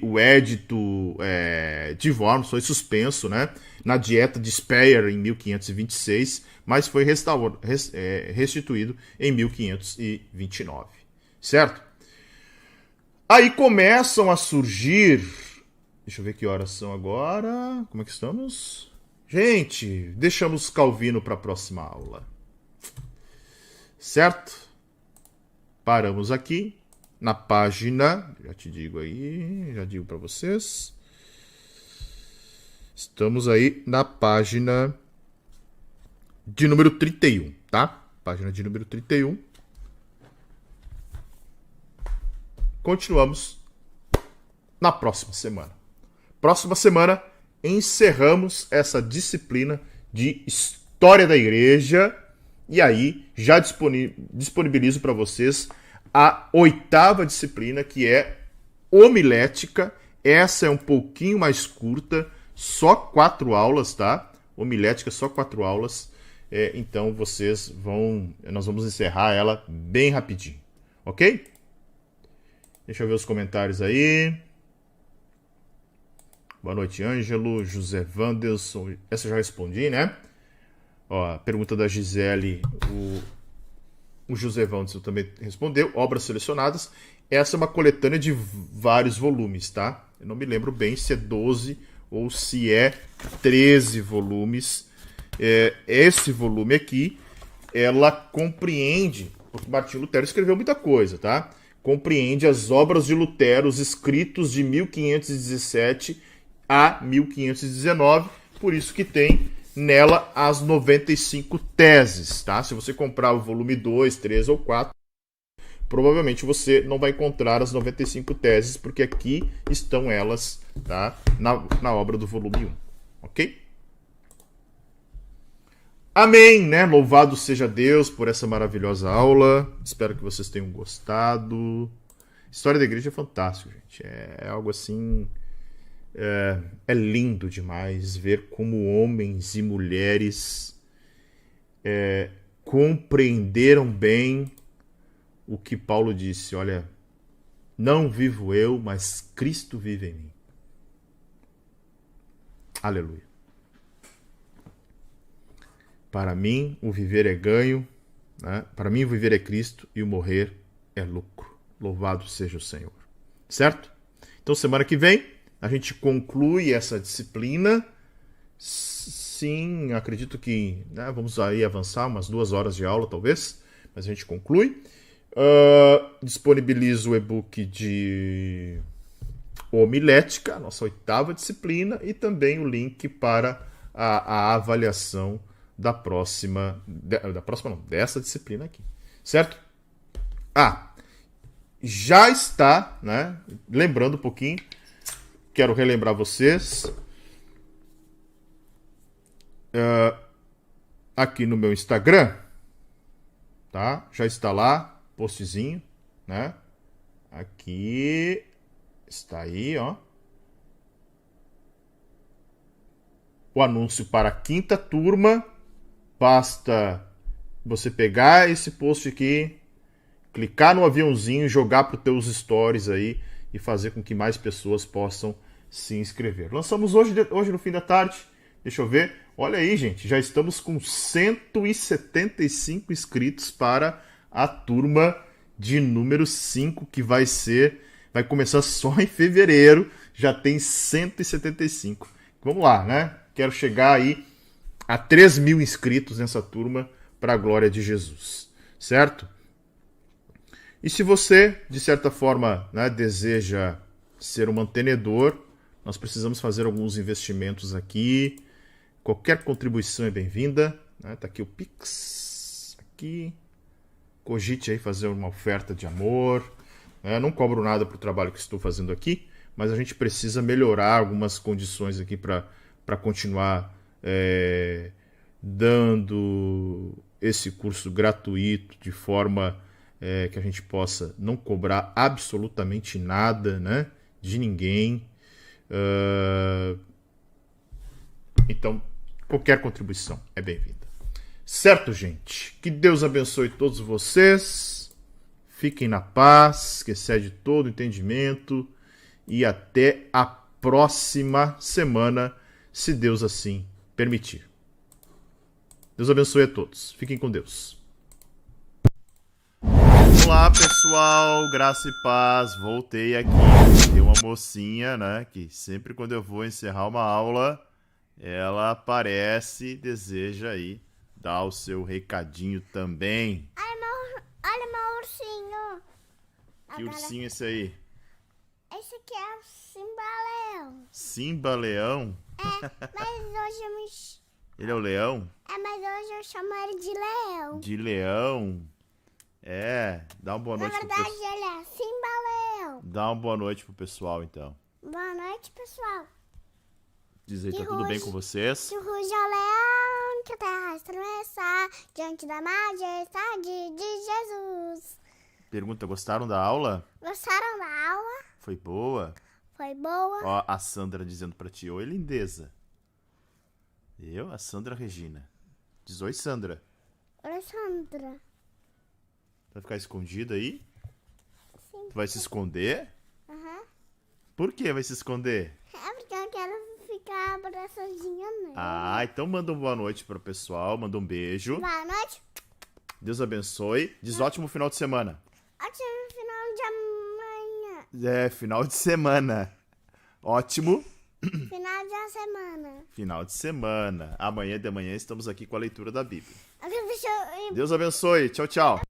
Worms foi suspenso, né, na dieta de Speyer em 1526, mas foi restituído em 1529, certo? Aí começam a surgir... Deixa eu ver que horas são agora. Como é que estamos? Gente, deixamos Calvino para a próxima aula. Certo? Paramos aqui na página... Já te digo aí, já digo para vocês. Estamos aí na página de número 31, tá? Página de número 31. Continuamos na próxima semana. Próxima semana, encerramos essa disciplina de História da Igreja e aí já disponibilizo para vocês a 8ª disciplina, que é homilética. Essa é um pouquinho mais curta, só 4 aulas, tá? Homilética, só 4 aulas. Então nós vamos encerrar ela bem rapidinho, ok? Deixa eu ver os comentários aí. Boa noite, Ângelo, José Wanderson. Essa eu já respondi, né? Ó, a pergunta da Gisele, o José Wanderson também respondeu. Obras selecionadas. Essa é uma coletânea de vários volumes, tá? Eu não me lembro bem se é 12 ou se é 13 volumes. Esse volume aqui, ela compreende, porque Martinho Lutero escreveu muita coisa, tá? Compreende as obras de Lutero, os escritos de 1517 a 1519, por isso que tem nela as 95 teses, tá? Se você comprar o volume 2, 3 ou 4, provavelmente você não vai encontrar as 95 teses, porque aqui estão elas, tá? Na obra do volume 1, ok? Amém, né? Louvado seja Deus por essa maravilhosa aula. Espero que vocês tenham gostado. História da igreja é fantástico, gente. É algo assim... É lindo demais ver como homens e mulheres compreenderam bem o que Paulo disse. Olha, não vivo eu, mas Cristo vive em mim. Aleluia. Para mim, o viver é ganho, né? Para mim, o viver é Cristo e o morrer é lucro. Louvado seja o Senhor. Certo? Então, semana que vem, a gente conclui essa disciplina. Sim, acredito que vamos aí avançar umas 2 horas de aula, talvez, mas a gente conclui. Disponibilizo o e-book de homilética, nossa 8ª disciplina, e também o link para a avaliação dessa disciplina aqui, certo? Já está, né? Lembrando um pouquinho, quero relembrar vocês, aqui no meu Instagram, tá? Já está lá, postzinho, né? Aqui, está aí, ó. O anúncio para a 5ª turma. Basta você pegar esse post aqui, clicar no aviãozinho, jogar para os teus stories aí e fazer com que mais pessoas possam se inscrever. Lançamos hoje no fim da tarde. Deixa eu ver. Olha aí, gente. Já estamos com 175 inscritos para a turma de número 5, que vai começar só em fevereiro. Já tem 175. Vamos lá, né? Quero chegar aí a 3.000 inscritos nessa turma para a glória de Jesus. Certo? E se você, de certa forma, né, deseja ser um mantenedor, nós precisamos fazer alguns investimentos aqui. Qualquer contribuição é bem-vinda. Né? Tá aqui o Pix. Aqui. Cogite aí fazer uma oferta de amor. Não cobro nada para o trabalho que estou fazendo aqui, mas a gente precisa melhorar algumas condições aqui para continuar dando esse curso gratuito de forma que a gente possa não cobrar absolutamente nada, né, de ninguém. Então, qualquer contribuição é bem-vinda. Certo, gente? Que Deus abençoe todos vocês. Fiquem na paz, que excede todo entendimento. E até a próxima semana, se Deus assim permitir. Deus abençoe a todos. Fiquem com Deus. Olá, pessoal. Graça e paz. Voltei aqui. Tem uma mocinha, né, que sempre quando eu vou encerrar uma aula, ela aparece e deseja aí dar o seu recadinho também. Olha meu ursinho. Que ursinho é esse aí? Esse aqui é o Simba-Leão. Simba-Leão? Mas hoje eu me... Ele é o leão? mas hoje eu chamo ele de Leão. De leão? Dá uma boa noite pro pessoal. Na verdade, ele é Simba-Leão. Dá uma boa noite pro pessoal, então. Boa noite, pessoal. Diz aí, tá tudo bem com vocês? Que ruge é o leão, que a terra estremece diante da majestade de Jesus. Pergunta, gostaram da aula? Gostaram da aula? Foi boa? Foi boa. Ó, a Sandra dizendo pra ti, oi, lindeza. A Sandra Regina. Diz, oi, Sandra. Oi, Sandra. Vai ficar escondida aí? Sim. Tu vai se esconder? Aham. Por que vai se esconder? Porque eu quero ficar abraçadinha nele. Então manda uma boa noite pro pessoal, manda um beijo. Boa noite. Deus abençoe. Diz ótimo final de semana. Ótimo final de amanhã. Final de semana. Ótimo. Final de semana. Final de semana. Amanhã de manhã estamos aqui com a leitura da Bíblia. Deixa eu... Deus abençoe. Tchau, tchau.